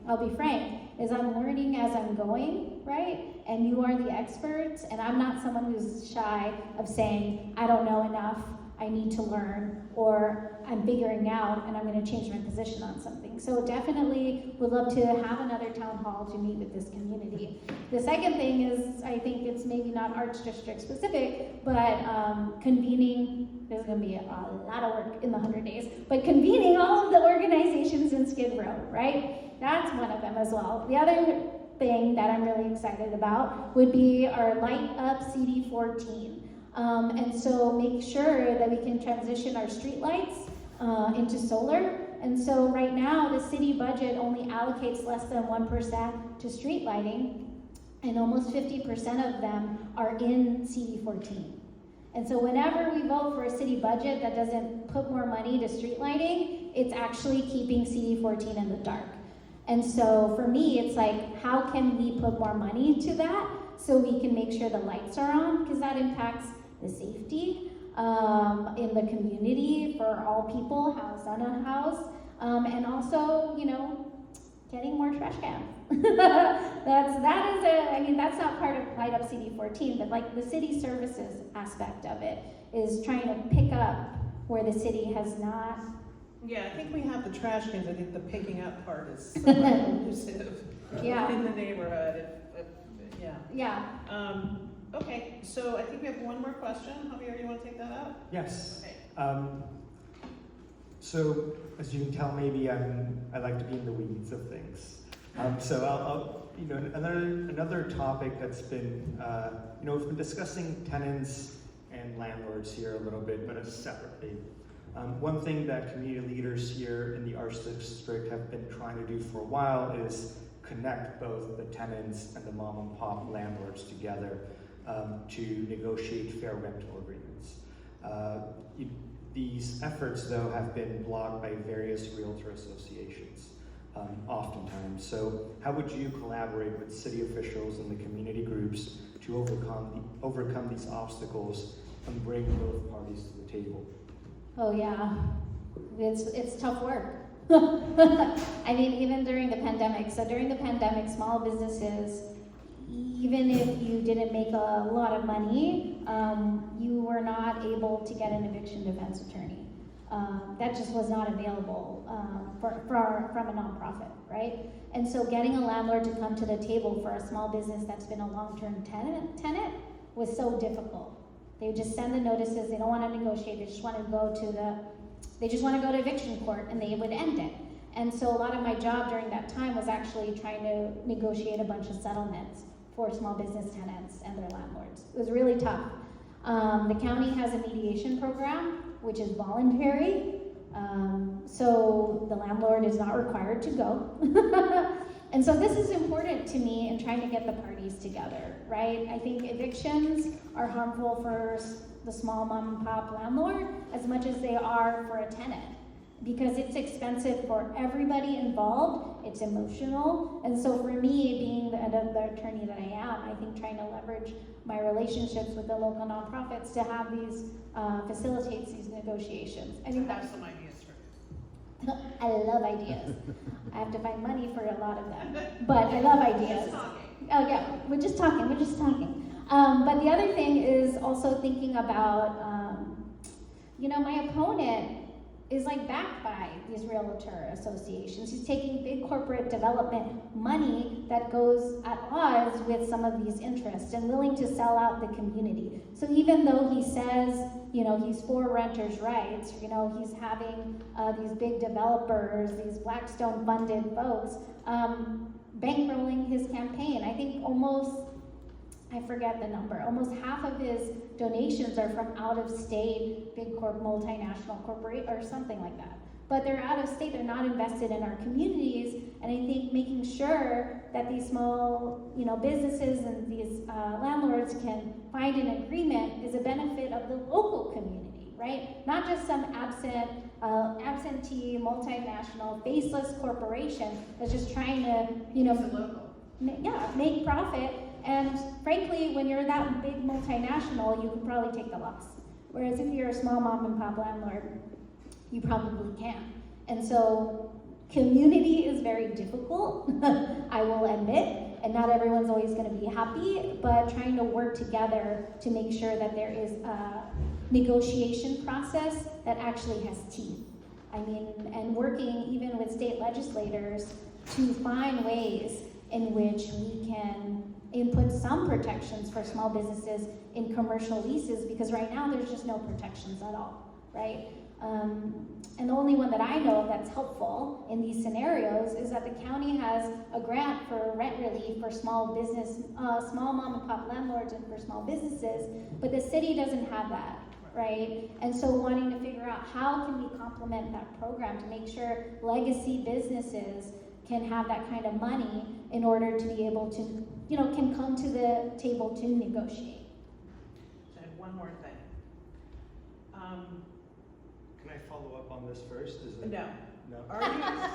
I'll be frank, is I'm learning as I'm going, right? And you are the experts, and I'm not someone who's shy of saying, I don't know enough, I need to learn, or I'm figuring out and I'm going to change my position on something. So definitely would love to have another town hall to meet with this community. The second thing is, I think it's maybe not Arts District specific, but convening, there's going to be a lot of work in the 100 days, but convening all of the organizations in Skid Row, right? That's one of them as well. The other thing that I'm really excited about would be our Light Up CD14. And so make sure that we can transition our streetlights into solar. And so right now, the city budget only allocates less than 1% to street lighting, and almost 50% of them are in CD14. And so whenever we vote for a city budget that doesn't put more money to street lighting, it's actually keeping CD14 in the dark. And so for me, it's how can we put more money to that so we can make sure the lights are on, because that impacts the safety in the community for all people housed on a house, and also, getting more trash cans. That's not part of Light Up CD14, but the city services aspect of it is trying to pick up where the city has not. Yeah, I think we have the trash cans. I think the picking up part is somewhat elusive in the neighborhood. Yeah. Okay, so I think we have one more question. Javier, you want to take that out? Yes. Okay. So as you can tell, maybe I like to be in the weeds of things. So I'll another topic that's been we've been discussing tenants and landlords here a little bit, but separately. One thing that community leaders here in the Arts District have been trying to do for a while is connect both the tenants and the mom and pop landlords together to negotiate fair rental agreements. These efforts, though, have been blocked by various realtor associations, oftentimes. So how would you collaborate with city officials and the community groups to overcome these obstacles and bring both parties to the table? Oh yeah, it's tough work. I mean, even during the pandemic. So during the pandemic, small businesses, even if you didn't make a lot of money, you were not able to get an eviction defense attorney. That just was not available from a nonprofit, right? And so getting a landlord to come to the table for a small business that's been a long-term tenant was so difficult. They would just send the notices. They don't want to negotiate. They just want to go to eviction court, and they would end it. And so a lot of my job during that time was actually trying to negotiate a bunch of settlements for small business tenants and their landlords. It was really tough. The county has a mediation program, which is voluntary. So the landlord is not required to go. And so this is important to me in trying to get the parties together, right? I think evictions are harmful for the small mom and pop landlord as much as they are for a tenant, because it's expensive for everybody involved, it's emotional. And so for me, being the attorney that I am, I think trying to leverage my relationships with the local nonprofits to have these, facilitates these negotiations. I think Have that's some ideas for I love ideas. I have to find money for a lot of them, but I love ideas. Just talking. Oh yeah, we're just talking. But the other thing is also thinking about, my opponent is like backed by these realtor associations. He's taking big corporate development money that goes at odds with some of these interests and willing to sell out the community. So even though he says, he's for renters' rights, he's having these big developers, these Blackstone funded folks, bankrolling his campaign. I think I forget the number, almost half of his donations are from out of state, big multinational corporate or something like that. But they're out of state, they're not invested in our communities, and I think making sure that these small, businesses and these landlords can find an agreement is a benefit of the local community, right? Not just some absentee, multinational, faceless corporation that's just trying to, make profit. And frankly, when you're that big multinational, you can probably take the loss. Whereas if you're a small mom and pop landlord, you probably can. And so community is very difficult, I will admit, and not everyone's always going to be happy, but trying to work together to make sure that there is a negotiation process that actually has teeth. And working even with state legislators to find ways in which we can input some protections for small businesses in commercial leases, because right now there's just no protections at all, right? And the only one that I know of that's helpful in these scenarios is that the county has a grant for rent relief for small mom and pop landlords and for small businesses, but the city doesn't have that, right? And so wanting to figure out how can we complement that program to make sure legacy businesses can have that kind of money in order to be able to, can come to the table to negotiate. And one more thing. Can I follow up on this first? No. No?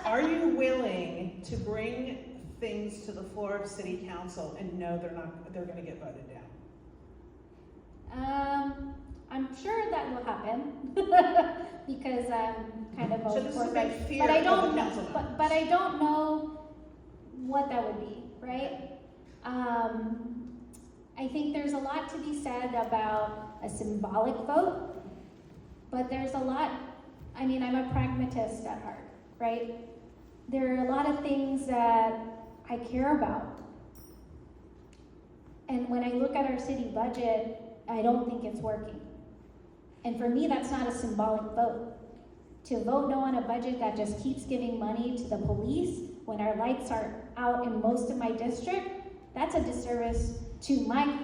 Are you willing to bring things to the floor of city council and know they're going to get voted down? I'm sure that will happen because I'm kind of So this is a corporate, big fear but I of don't the know. council members. But I don't know what that would be, right? I think there's a lot to be said about a symbolic vote, but there's a lot. I'm a pragmatist at heart, right? There are a lot of things that I care about, and when I look at our city budget, I don't think it's working. And for me, that's not a symbolic vote. To vote no on a budget that just keeps giving money to the police when our lights are out in most of my district, that's a disservice to my,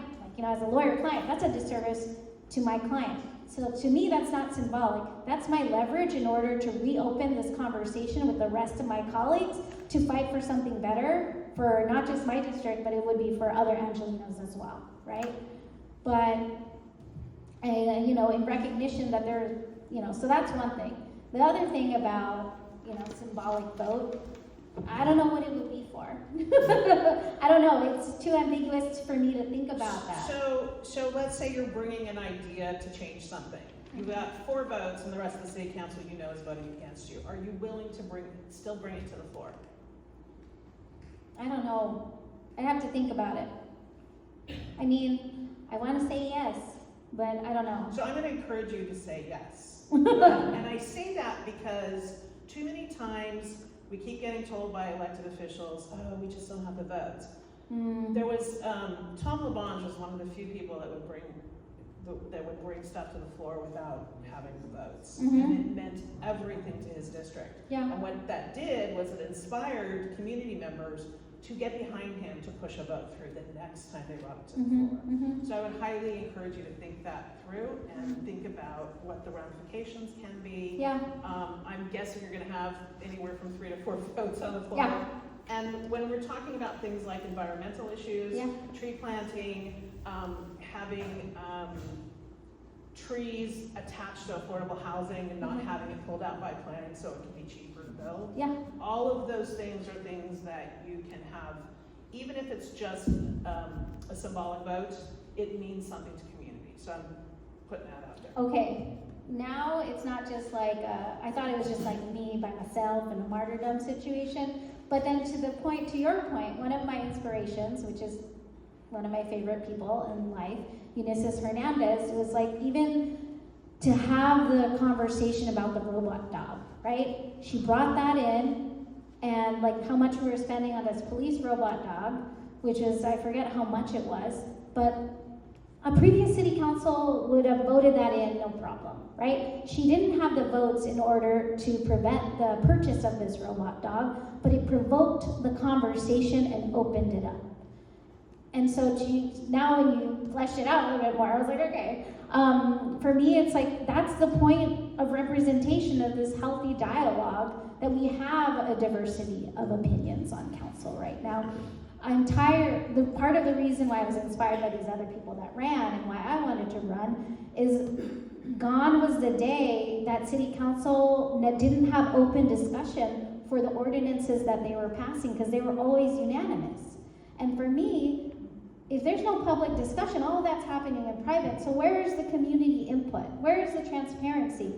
as a lawyer client, that's a disservice to my client. So to me, that's not symbolic. That's my leverage in order to reopen this conversation with the rest of my colleagues to fight for something better for not just my district, but it would be for other Angelinos as well, right? But, and, you know, in recognition that they're, you know, so that's one thing. The other thing about, you know, symbolic vote, I don't know what it would be for. I don't know, it's too ambiguous for me to think about that. So let's say you're bringing an idea to change something. You've got 4 votes and the rest of the city council you know is voting against you. Are you willing to still bring it to the floor? I don't know. I have to think about it. I mean, I want to say yes, but I don't know. So I'm going to encourage you to say yes. And I say that because too many times we keep getting told by elected officials, oh, we just don't have the votes. There was, Tom LaBonge was one of the few people that would bring stuff to the floor without having the votes. And it meant everything to his district. Yeah. And what that did was it inspired community members to get behind him to push a vote through the next time they brought it to the floor. So I would highly encourage you to think that through and think about what the ramifications can be. Yeah. I'm guessing you're gonna have anywhere from 3 to 4 votes on the floor. Yeah. And when we're talking about things like environmental issues, Yeah. tree planting, having trees attached to affordable housing and not having it pulled out by planning so it can be cheaper to build. Yeah. All of those things are things that you can have, even if it's just a symbolic vote, it means something to community. So I'm putting that out there. Okay, now it's not just like, I thought it was just like me by myself in a martyrdom situation, but then to your point, one of my inspirations, which is one of my favorite people in life, Eunice Hernandez, was like, even to have the conversation about the robot dog, right? She brought that in, and like how much we were spending on this police robot dog, which is, I forget how much it was, but a previous city council would have voted that in, no problem, right? She didn't have the votes in order to prevent the purchase of this robot dog, but it provoked the conversation and opened it up. And so now when you fleshed it out a little bit more, I was like, okay. For me, it's like, that's the point of representation of this healthy dialogue, that we have a diversity of opinions on council right now. Part of the reason why I was inspired by these other people that ran and why I wanted to run is gone was the day that city council didn't have open discussion for the ordinances that they were passing, because they were always unanimous. And for me, if there's no public discussion, all of that's happening in private. So where is the community input? Where is the transparency?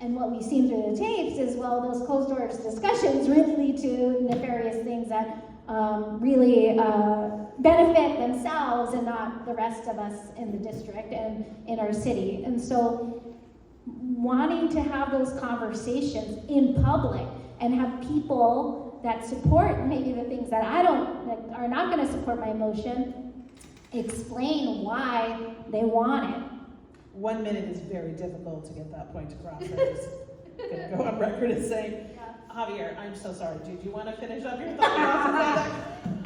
And what we've seen through the tapes is, well, those closed doors discussions really lead to nefarious things that really benefit themselves and not the rest of us in the district and in our city. And so wanting to have those conversations in public and have people that support maybe the things that that are not going to support my motion, explain why they want it. 1 minute is very difficult to get that point across. I'm just gonna go on record as saying, Javier, I'm so sorry. Do you want to finish up your thought?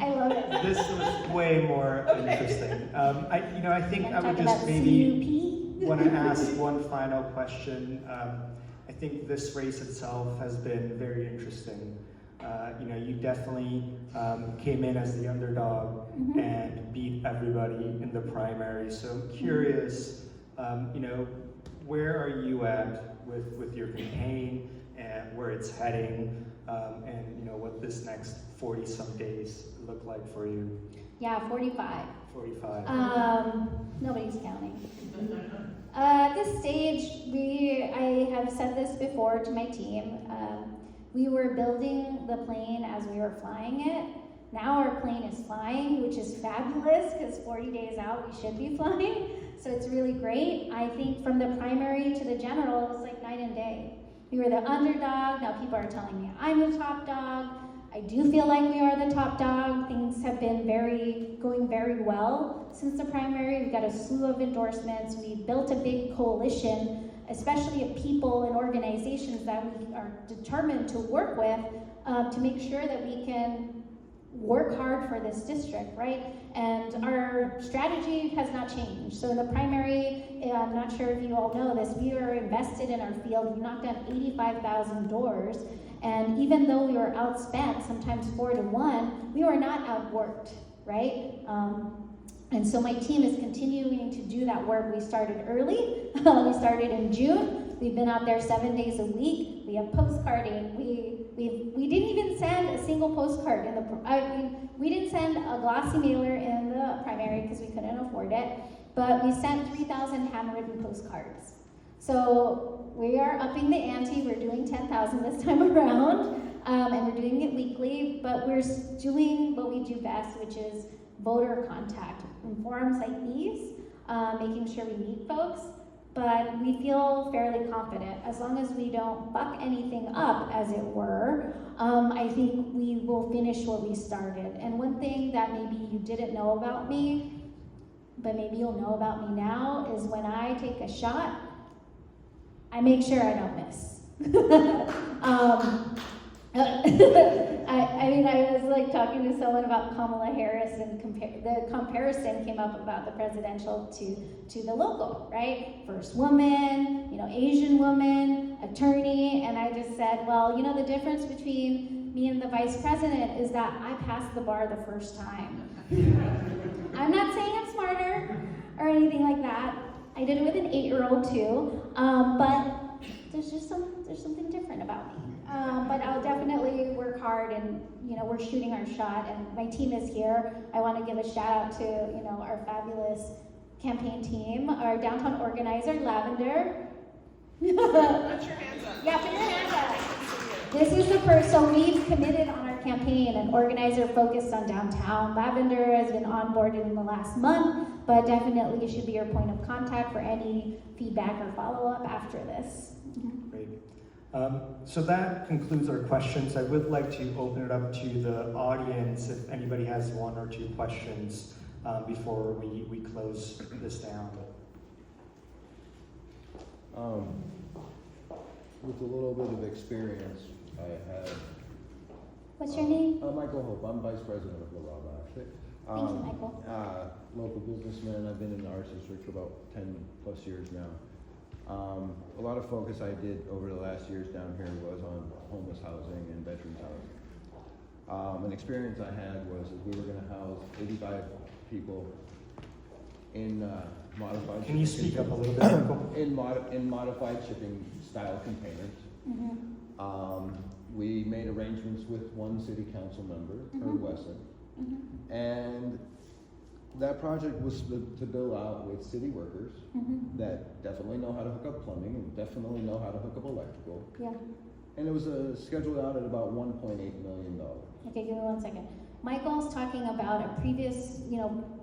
I love it. This was way more interesting. I think I would just about maybe CUP? want to ask one final question. I think this race itself has been very interesting. You definitely came in as the underdog and beat everybody in the primary. So I'm curious, where are you at with your campaign and where it's heading, and what this next 40-some days look like for you? Yeah, 45. 45. Nobody's counting. At this stage, I have said this before to my team, we were building the plane as we were flying it. Now our plane is flying, which is fabulous, because 40 days out we should be flying. So it's really great. I think from the primary to the general, it was like night and day. We were the underdog, now people are telling me I'm the top dog. I do feel like we are the top dog. Things have been going very well since the primary. We've got a slew of endorsements. We've built a big coalition, especially of people and organizations that we are determined to work with to make sure that we can work hard for this district, right? And our strategy has not changed. So in the primary, I'm not sure if you all know this, we are invested in our field. We knocked on 85,000 doors. And even though we were outspent, sometimes 4 to 1, we were not outworked, right? And so my team is continuing to do that work. We started early. We started in June. We've been out there 7 days a week. We have postcarding. We didn't even send a single postcard in the. We didn't send a glossy mailer in the primary because we couldn't afford it. But we sent 3,000 handwritten postcards. So we are upping the ante. We're doing 10,000 this time around, and we're doing it weekly. But we're doing what we do best, which is voter contact in forums like these, making sure we meet folks. But we feel fairly confident as long as we don't fuck anything up, as it were. I think we will finish what we started. And one thing that maybe you didn't know about me, but maybe you'll know about me now, is when I take a shot, I make sure I don't miss. I mean, I was like talking to someone about Kamala Harris, and the comparison came up about the presidential to the local, right? First woman, Asian woman, attorney, and I just said, well, the difference between me and the vice president is that I passed the bar the first time. I'm not saying I'm smarter or anything like that. I did it with an 8-year-old too, but there's something different about me. But I'll definitely work hard, and we're shooting our shot, and my team is here. I want to give a shout out to our fabulous campaign team, our downtown organizer, Lavender. Put your hands up. Yeah, put your hands up. This is the first, so we've committed on our campaign an organizer focused on downtown. Lavender has been onboarded in the last month, but definitely should be your point of contact for any feedback or follow-up after this. Great. So that concludes our questions. I would like to open it up to the audience if anybody has 1 or 2 questions before we close this down. With a little bit of experience, I had. What's your name? Michael Hope. I'm vice president of LARABA, actually. Thank you, Michael. Local businessman. I've been in the arts district for about 10 plus years now. A lot of focus I did over the last years down here was on homeless housing and veterans housing. An experience I had was that we were going to house 85 people in modified. Can you speak up a little bit, Michael? In modified shipping style containers. Mm-hmm. We made arrangements with one city council member, Herb Wesson, and that project was to bill out with city workers that definitely know how to hook up plumbing and definitely know how to hook up electrical. Yeah. And it was scheduled out at about $1.8 million. Okay, give me 1 second. Michael's talking about a previous,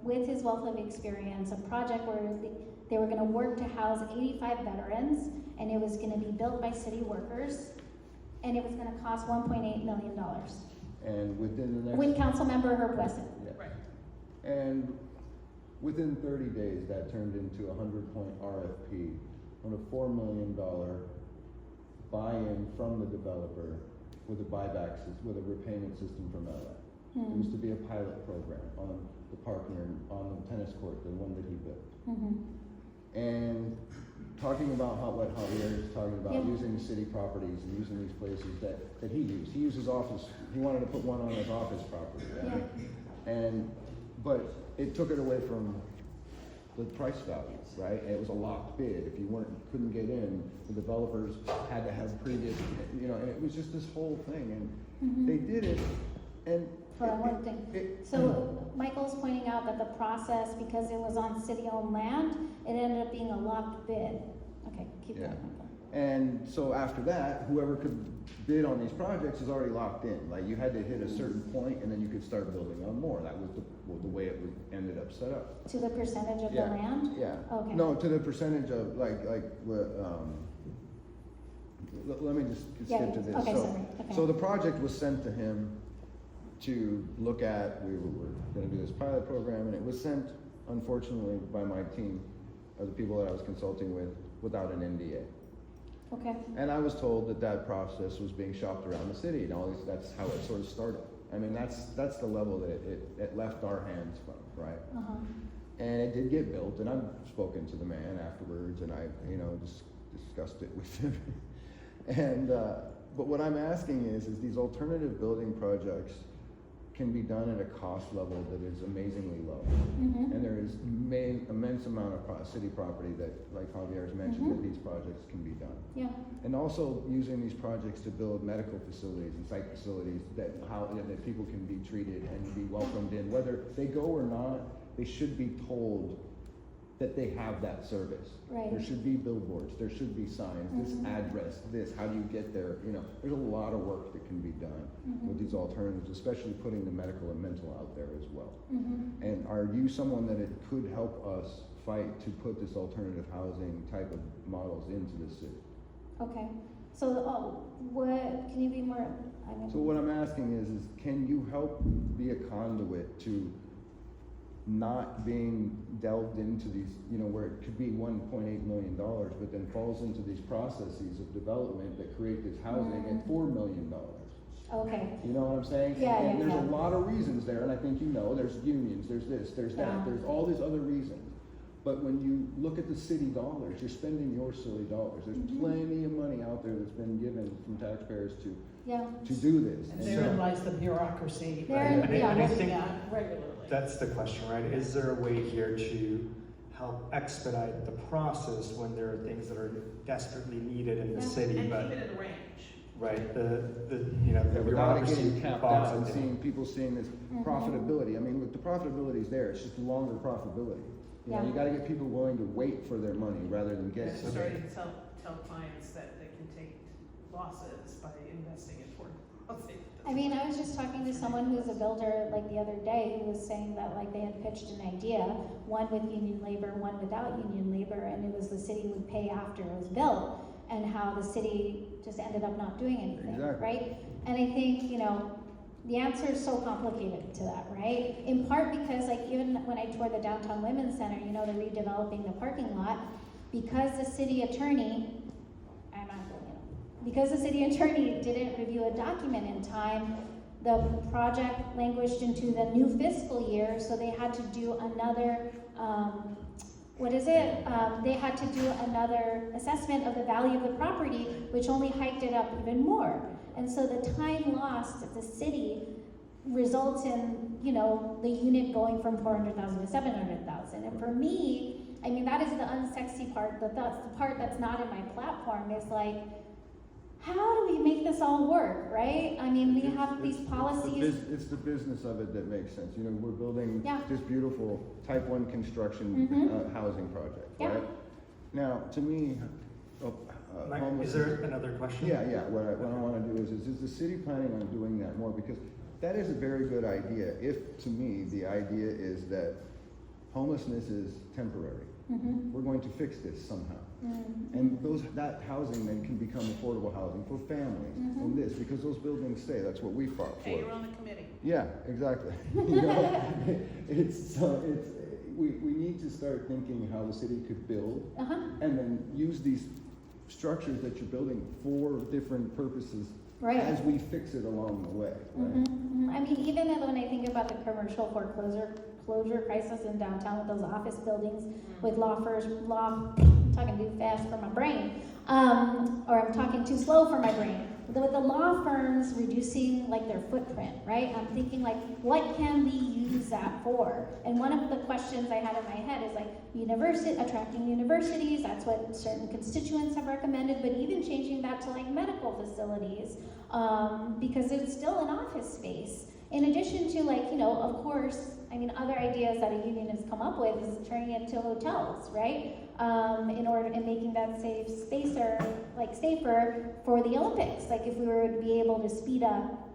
with his wealth of experience, a project where they were going to work to house 85 veterans, and it was going to be built by city workers, and it was going to cost $1.8 million. And within the next... With council member Herb Wesson. Yeah. Right. And within 30 days, that turned into a 100-point RFP on a $4 million buy-in from the developer with a buyback system, with a repayment system from LA. It was to be a pilot program on the park near, on the tennis court, the one that he built. And talking about hot, wet, hot air, talking about using city properties and using these places that he used. He used his office, he wanted to put one on his office property, right? But it took it away from the price value, right? And it was a locked bid. If you couldn't get in, the developers had to have previous, and it was just this whole thing. And they did it, and Hold on, one thing. So Michael's pointing out that the process, because it was on city-owned land, it ended up being a locked bid. Okay, keep going, Michael. And so after that, whoever could bid on these projects is already locked in. Like, you had to hit a certain point, and then you could start building on more. That was the way it ended up set up. To the percentage of the land? Yeah. Okay. No, to the percentage of let me just skip to this. Okay, sorry. Okay. So the project was sent to him to look at. We were going to do this pilot program, and it was sent, unfortunately, by my team, of the people that I was consulting with, without an NDA. Okay. And I was told that process was being shopped around the city, and all these, that's how it sort of started. I mean, that's the level that it left our hands from, right? And it did get built, and I've spoken to the man afterwards, and I, discussed it with him. And But what I'm asking is these alternative building projects can be done at a cost level that is amazingly low. And there is immense amount of city property that, like Javier's mentioned, that these projects can be done. Yeah. And also using these projects to build medical facilities and psych facilities that people can be treated and be welcomed in. Whether they go or not, they should be told that they have that service. Right. There should be billboards, there should be signs, this address, this, how do you get there? You know, there's a lot of work that can be done with these alternatives, especially putting the medical and mental out there as well. And are you someone that it could help us fight to put this alternative housing type of models into the city? Okay. So, what, can you be more, So what I'm asking is can you help be a conduit to not being delved into these, you know, where it could be $1.8 million, but then falls into these processes of development that create this housing at $4 million. okay. You know what I'm saying? Yeah, and yeah, there's yeah. a lot of reasons there, and I think you know, there's unions, there's this, there's that, Yeah. there's all these other reasons. But when you look at the city dollars, you're spending your silly dollars. There's plenty of money out there that's been given from taxpayers to do this. And therein lies the bureaucracy. Therein- Right. yeah, And I that's- think regularly. that's the question, right? Is there a way here to help expedite the process when there are things that are desperately needed in the city, And but keep it in range. right, the you know, the Without it bureaucracy getting capped bogs out and it seeing down. people seeing this profitability. I mean, with the profitability is there, it's just longer profitability. You know, Yeah. you gotta get people willing to wait for their money rather than get It's it. starting to tell clients that they can take losses by investing in affordable housing. I mean, I was just talking to someone who's a builder like the other day who was saying that like they had pitched an idea, one with union labor, one without union labor, and it was the city would pay after it was built, and how the city just ended up not doing anything, Exactly. right? And I think, you know, the answer is so complicated to that, right? In part because like even when I toured the Downtown Women's Center, you know, they're redeveloping the parking lot, because the city attorney, because the city attorney didn't review a document in time, the project languished into the new fiscal year, so they had to do another, they had to do another assessment of the value of the property, which only hiked it up even more. And so the time lost at the city results in, you know, the unit going from 400,000 to 700,000. And for me, I mean, that is the unsexy part, but that's the part that's not in my platform, is like, how do we make this all work, right? I mean, we have these policies. It's the business of it that makes sense. You know, we're building Yeah. this beautiful type 1 construction housing project, Yeah. right? Now, to me, Mike, homeless. is there another question? Yeah. What I want to do is the city planning on doing that more? Because that is a very good idea. If, to me, the idea is that homelessness is temporary. We're going to fix this somehow. And that housing then can become affordable housing for families and this, because those buildings stay. That's what we fought for. Hey, you're on the committee. Yeah, exactly. You know, we need to start thinking how the city could build and then use these structures that you're building for different purposes as we fix it along the way. Right? I mean, even when I think about the commercial foreclosure crisis in downtown with those office buildings with I'm talking too fast for my brain, or I'm talking too slow for my brain. With the law firms reducing like their footprint, right? I'm thinking like, what can we use that for? And one of the questions I had in my head is like attracting universities. That's what certain constituents have recommended, but even changing that to like medical facilities, because it's still an office space. In addition to like, you know, of course, I mean, other ideas that a union has come up with is turning it into hotels, right? In order and making that safer for the Olympics. Like if we were to be able to speed up,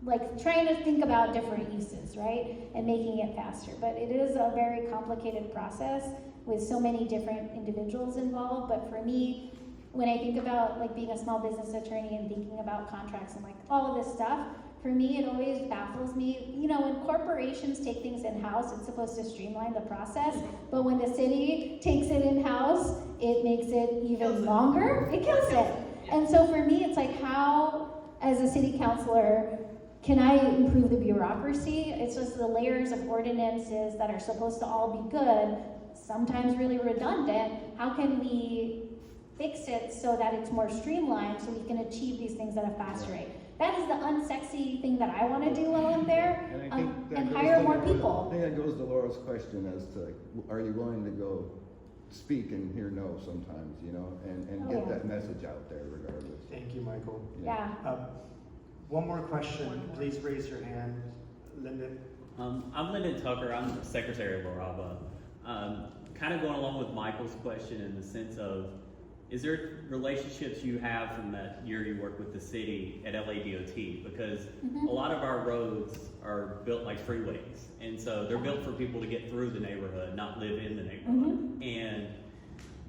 like trying to think about different uses, right? And making it faster. But it is a very complicated process with so many different individuals involved. But for me, when I think about like being a small business attorney and thinking about contracts and like all of this stuff, for me, it always baffles me. You know, when corporations take things in-house, it's supposed to streamline the process, but when the city takes it in-house, it makes it even longer. It kills it. And so for me, it's like, how, as a city councilor, can I improve the bureaucracy? It's just the layers of ordinances that are supposed to all be good, sometimes really redundant. How can we fix it so that it's more streamlined, so we can achieve these things at a faster rate. That is the unsexy thing that I wanna do while I'm there, And I think that and goes hire to more Laura- people. I think that goes to Laura's question as to, are you willing to go speak and hear no sometimes, you know, and Oh, get yeah. that message out there regardless. Thank you, Michael. Yeah, One more question, please raise your hand. Lyndon? I'm Lyndon Tucker. I'm the secretary of LARABA. Kind of going along with Michael's question in the sense of, is there relationships you have from that year you worked with the city at LADOT? Because a lot of our roads are built like freeways, and so they're built for people to get through the neighborhood, not live in the neighborhood. And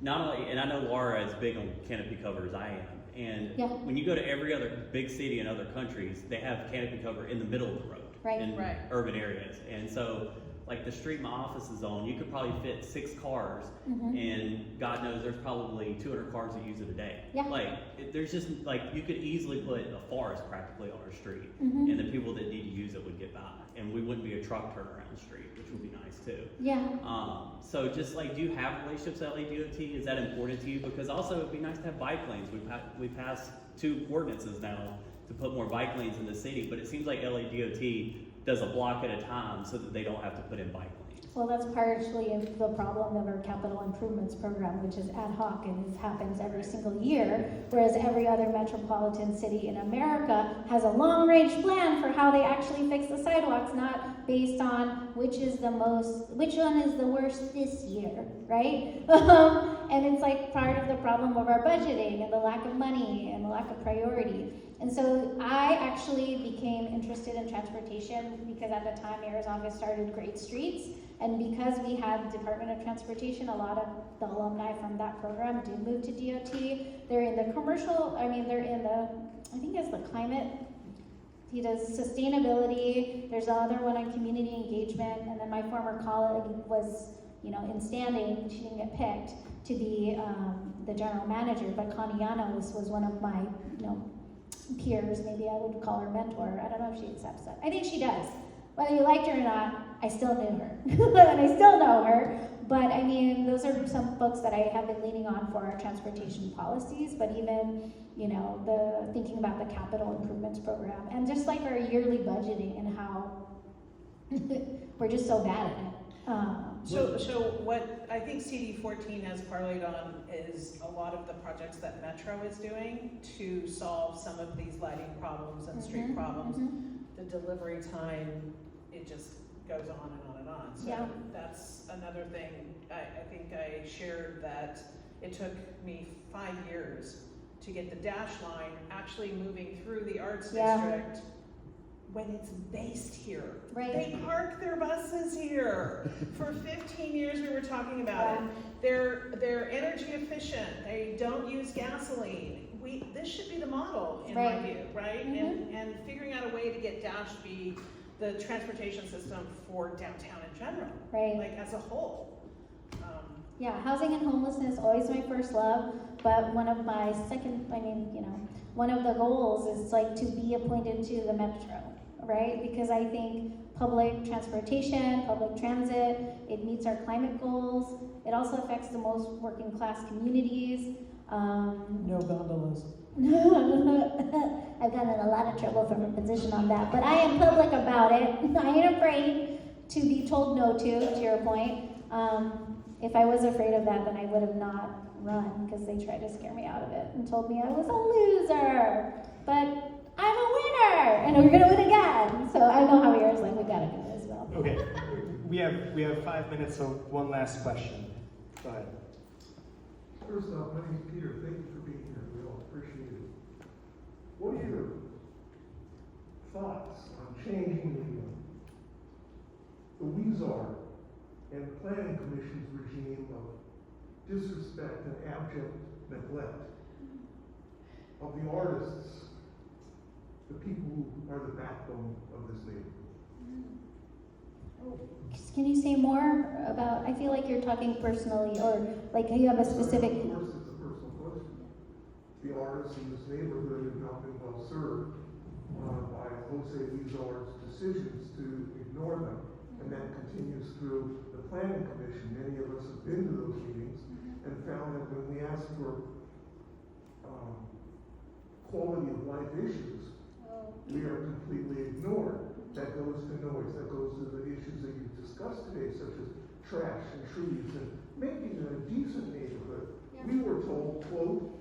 not only, and I know Laura is big on canopy cover as I am, and Yeah. when you go to every other big city in other countries, they have canopy cover in the middle of the road Right. in Right. urban areas. And so, like the street my office is on, you could probably fit 6 cars, and God knows there's probably 200 cars that use it a day. Yeah. Like, there's just, like, you could easily put a forest practically on our street, and the people that need to use it would get by. And we wouldn't be a truck turnaround street, which would be nice too. yeah. So just like, do you have relationships at LADOT? Is that important to you? Because also it'd be nice to have bike lanes. We passed 2 ordinances now to put more bike lanes in the city, but it seems like LADOT does a block at a time so that they don't have to put in bike lanes. Well, that's partially the problem of our capital improvements program, which is ad hoc and it happens every single year, whereas every other metropolitan city in America has a long-range plan for how they actually fix the sidewalks, not based on which one is the worst this year, right? And it's like part of the problem of our budgeting and the lack of money and the lack of priority. And so I actually became interested in transportation because at the time Mayor's office started Great Streets, and because we had Department of Transportation, a lot of the alumni from that program did move to DOT. They're in the commercial, I think it's the climate. He does sustainability. There's another one on community engagement, and then my former colleague was, in standing. She didn't get picked to be the general manager, but Connie Llanos was one of my, peers. Maybe I would call her mentor. I don't know if she accepts that. I think she does. Whether you liked her or not, I still knew her, and I still know her. But I mean, those are some folks that I have been leaning on for our transportation policies. But even, the thinking about the capital improvements program, and just like our yearly budgeting and how we're just so bad at it. So what I think CD14 has parlayed on is a lot of the projects that Metro is doing to solve some of these lighting problems and street problems. The delivery time, it just goes on and on and on. So Yeah. that's another thing. I think I shared that it took me 5 years to get the dash line actually moving through the arts Yeah. district when it's based here. Right. They park their buses here. For 15 years we were talking about it. They're energy efficient. They don't use gasoline. This should be the model in my Right. view, right? And figuring out a way to get Dash be the transportation system for downtown in general, Right. like as a whole. Yeah, housing and homelessness, always my first love, but one of my one of the goals is like to be appointed to the Metro, right? Because I think public transportation, public transit, it meets our climate goals. It also affects the most working class communities. No gondolas. I've gotten in a lot of trouble from a position on that, but I am public about it. I ain't afraid to be told no to your point. If I was afraid of that, then I would have not run, because they tried to scare me out of it and told me I was a loser. But I'm a winner, and we're gonna win again. So I know how yours like, we gotta do this well. Okay, we have 5 minutes, so one last question. Go ahead. First off, my name's Peter. Thank you for being here. We all appreciate it. What are your thoughts on changing the WEZAR and Planning Commission's regime of disrespect and abject neglect of the artists, the people who are the backbone of this neighborhood? Can you say more about, I feel like you're talking personally, or like you have a specific. Of course, it's a personal question. The artists in this neighborhood have not been well served by Jose Wizar's decisions to ignore them, and that continues through the Planning Commission. Many of us have been to those meetings and found that when we ask for quality of life issues, we are completely ignored. That goes to noise, that goes to the issues that you've discussed today, such as trash and trees and making it a decent neighborhood. Yeah. We were told, quote,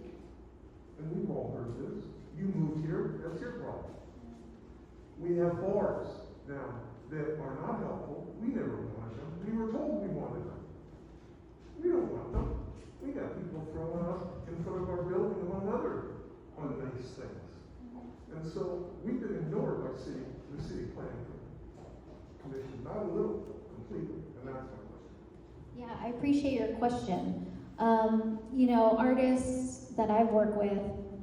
and we've all heard this, you moved here, that's your problem. We have bars now that are not helpful. We never wanted them. We were told we wanted them. We don't want them. We got people throwing up in front of our building among other unnice things. And so we've been ignored by the city planning commission, not a little, completely, and that's my question. Yeah, I appreciate your question. You know, artists that I've worked with,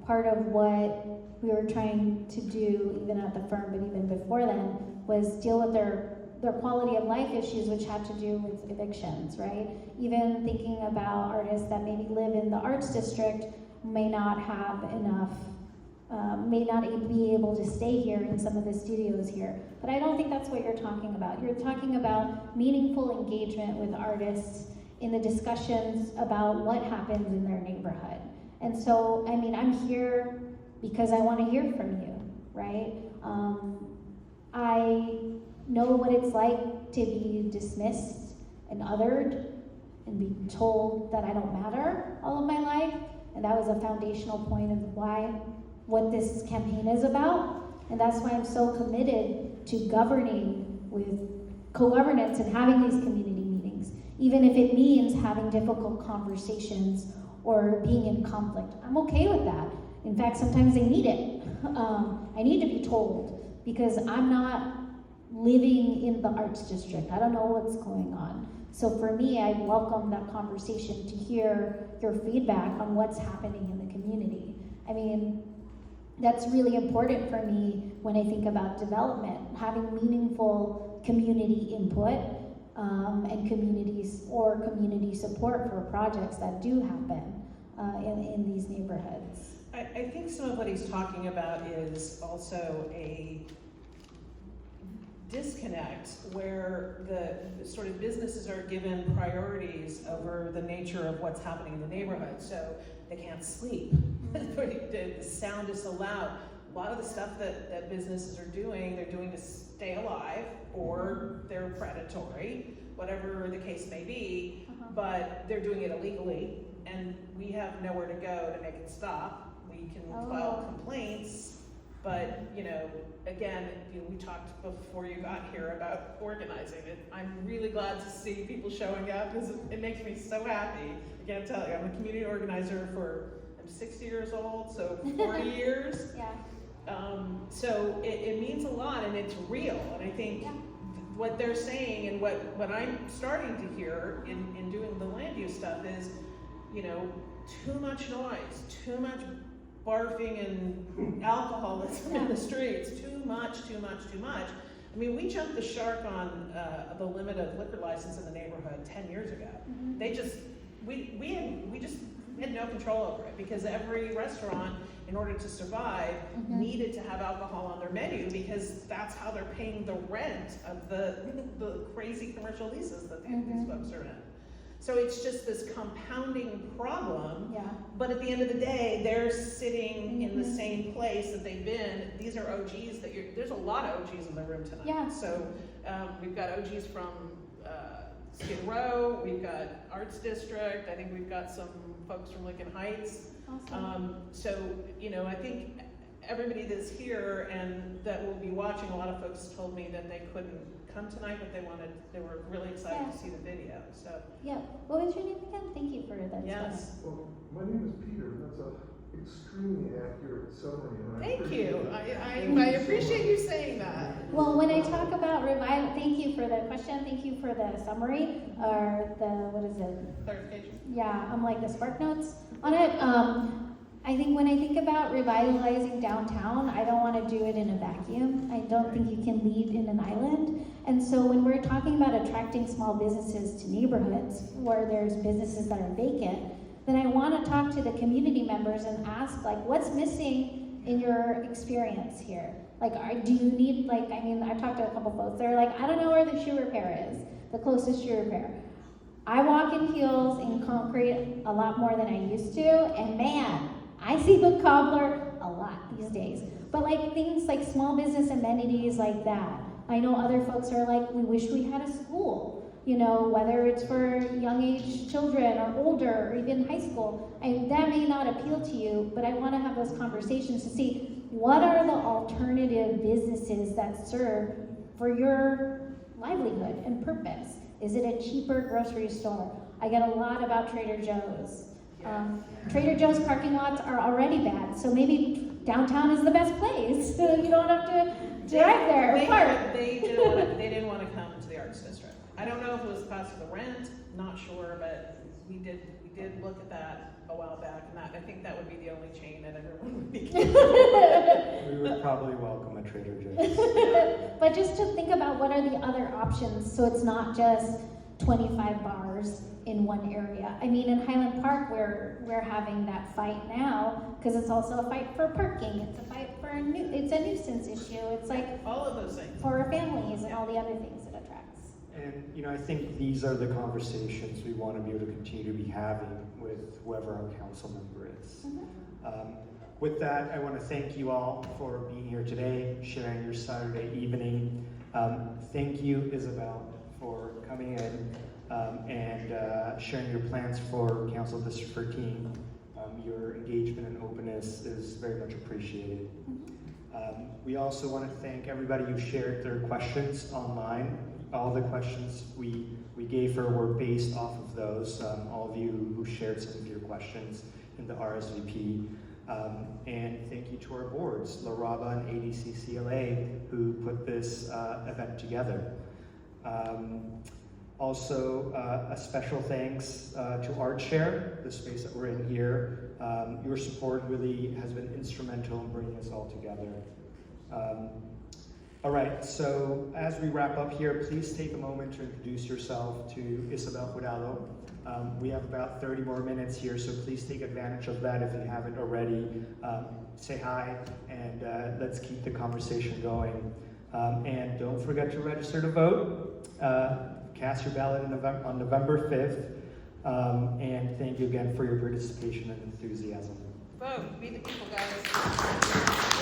part of what we were trying to do, even at the firm, but even before then, was deal with their quality of life issues, which had to do with evictions, right? Even thinking about artists that maybe live in the arts district may not have enough, may not be able to stay here in some of the studios here. But I don't think that's what you're talking about. You're talking about meaningful engagement with artists in the discussions about what happens in their neighborhood. And so, I mean, I'm here because I want to hear from you, right? I know what it's like to be dismissed and othered and be told that I don't matter all of my life. And that was a foundational point of what this campaign is about. And that's why I'm so committed to governing with co-governance and having these community meetings, even if it means having difficult conversations or being in conflict. I'm okay with that. In fact, sometimes I need it. I need to be told because I'm not living in the arts district. I don't know what's going on. So for me, I welcome that conversation to hear your feedback on what's happening in the community. I mean, that's really important for me when I think about development, having meaningful community input and community support for projects that do happen in these neighborhoods. I think some of what he's talking about is also a disconnect where the sort of businesses are given priorities over the nature of what's happening in the neighborhood. So they can't sleep. The sound is so loud. A lot of the stuff that businesses are doing, they're doing to stay alive, or they're predatory, whatever the case may be, but they're doing it illegally, and we have nowhere to go to make it stop. We can file complaints, but again, we talked before you got here about organizing it. I'm really glad to see people showing up because it makes me so happy. I can't tell you, I'm a community organizer I'm 60 years old, so 40 years. Yeah. So it means a lot, and it's real. And I think what they're saying and what I'm starting to hear in doing the land use stuff is, too much noise, too much barfing and alcoholism in the streets, too much. I mean, we jumped the shark on the limit of liquor license in the neighborhood 10 years ago. They just, we just had no control over it because every restaurant, in order to survive, needed to have alcohol on their menu because that's how they're paying the rent of the crazy commercial leases that these folks are in. So it's just this compounding problem, but at the end of the day, they're sitting in the same place that they've been. These are OGs there's a lot of OGs in the room tonight. Yeah. So we've got OGs from Skid Row, we've got Arts District, I think we've got some folks from Lincoln Heights. Awesome. So, I think everybody that's here and that will be watching, a lot of folks told me that they couldn't come tonight, but they were really excited to see the video. So Yeah. What was your name again? Thank you for that. yes. Well, my name is Peter. That's an extremely accurate summary. And Thank you. I appreciate you saying that. Well, when I talk about revival, thank you for the question. Thank you for the summary or what is it? Clarification. Yeah, I'm like the spark notes on it. I think when I think about revitalizing downtown, I don't want to do it in a vacuum. I don't think you can lead in an island. And so when we're talking about attracting small businesses to neighborhoods where there's businesses that are vacant, then I want to talk to the community members and ask, what's missing in your experience here? Do you need, I've talked to a couple folks, they're like, I don't know where the shoe repair is, the closest shoe repair. I walk in heels in concrete a lot more than I used to, and man, I see the cobbler a lot these days. But like things like small business amenities like that. I know other folks are like, we wish we had a school, you know, whether it's for young age children or older or even high school. That may not appeal to you, but I want to have those conversations to see what are the alternative businesses that serve for your livelihood and purpose. Is it a cheaper grocery store? I get a lot about Trader Joe's. Trader Joe's parking lots are already bad, so maybe downtown is the best place. You don't have to drive there or park. They didn't want to come to the Arts District. I don't know if it was because of the rent, not sure, but we did look at that a while back, and I think that would be the only chain that everyone would be. We would probably welcome a Trader Joe's. But just to think about what are the other options, so it's not just 25 bars in one area. I mean, in Highland Park, we're having that fight now because it's also a fight for parking. It's a fight for it's a nuisance issue. It's like all of those things for families and all the other things it attracts. And you know, I think these are the conversations we want to be able to continue to be having with whoever our council member is. With that, I want to thank you all for being here today, sharing your Saturday evening. Thank you, Ysabel, for coming in and sharing your plans for Council District 13. Your engagement and openness is very much appreciated. We also want to thank everybody who shared their questions online. All the questions we gave her were based off of those. All of you who shared some of your questions in the RSVP. And thank you to our boards, LARABA and ADCCLA, who put this event together. Also, a special thanks to ArtShare, the space that we're in here. Your support really has been instrumental in bringing us all together. All right, so as we wrap up here, please take a moment to introduce yourself to Ysabel Jurado. We have about 30 more minutes here, so please take advantage of that if you haven't already. Say hi, and let's keep the conversation going. And don't forget to register to vote. Cast your ballot on November 5th. And thank you again for your participation and enthusiasm. vote. Be the people, guys.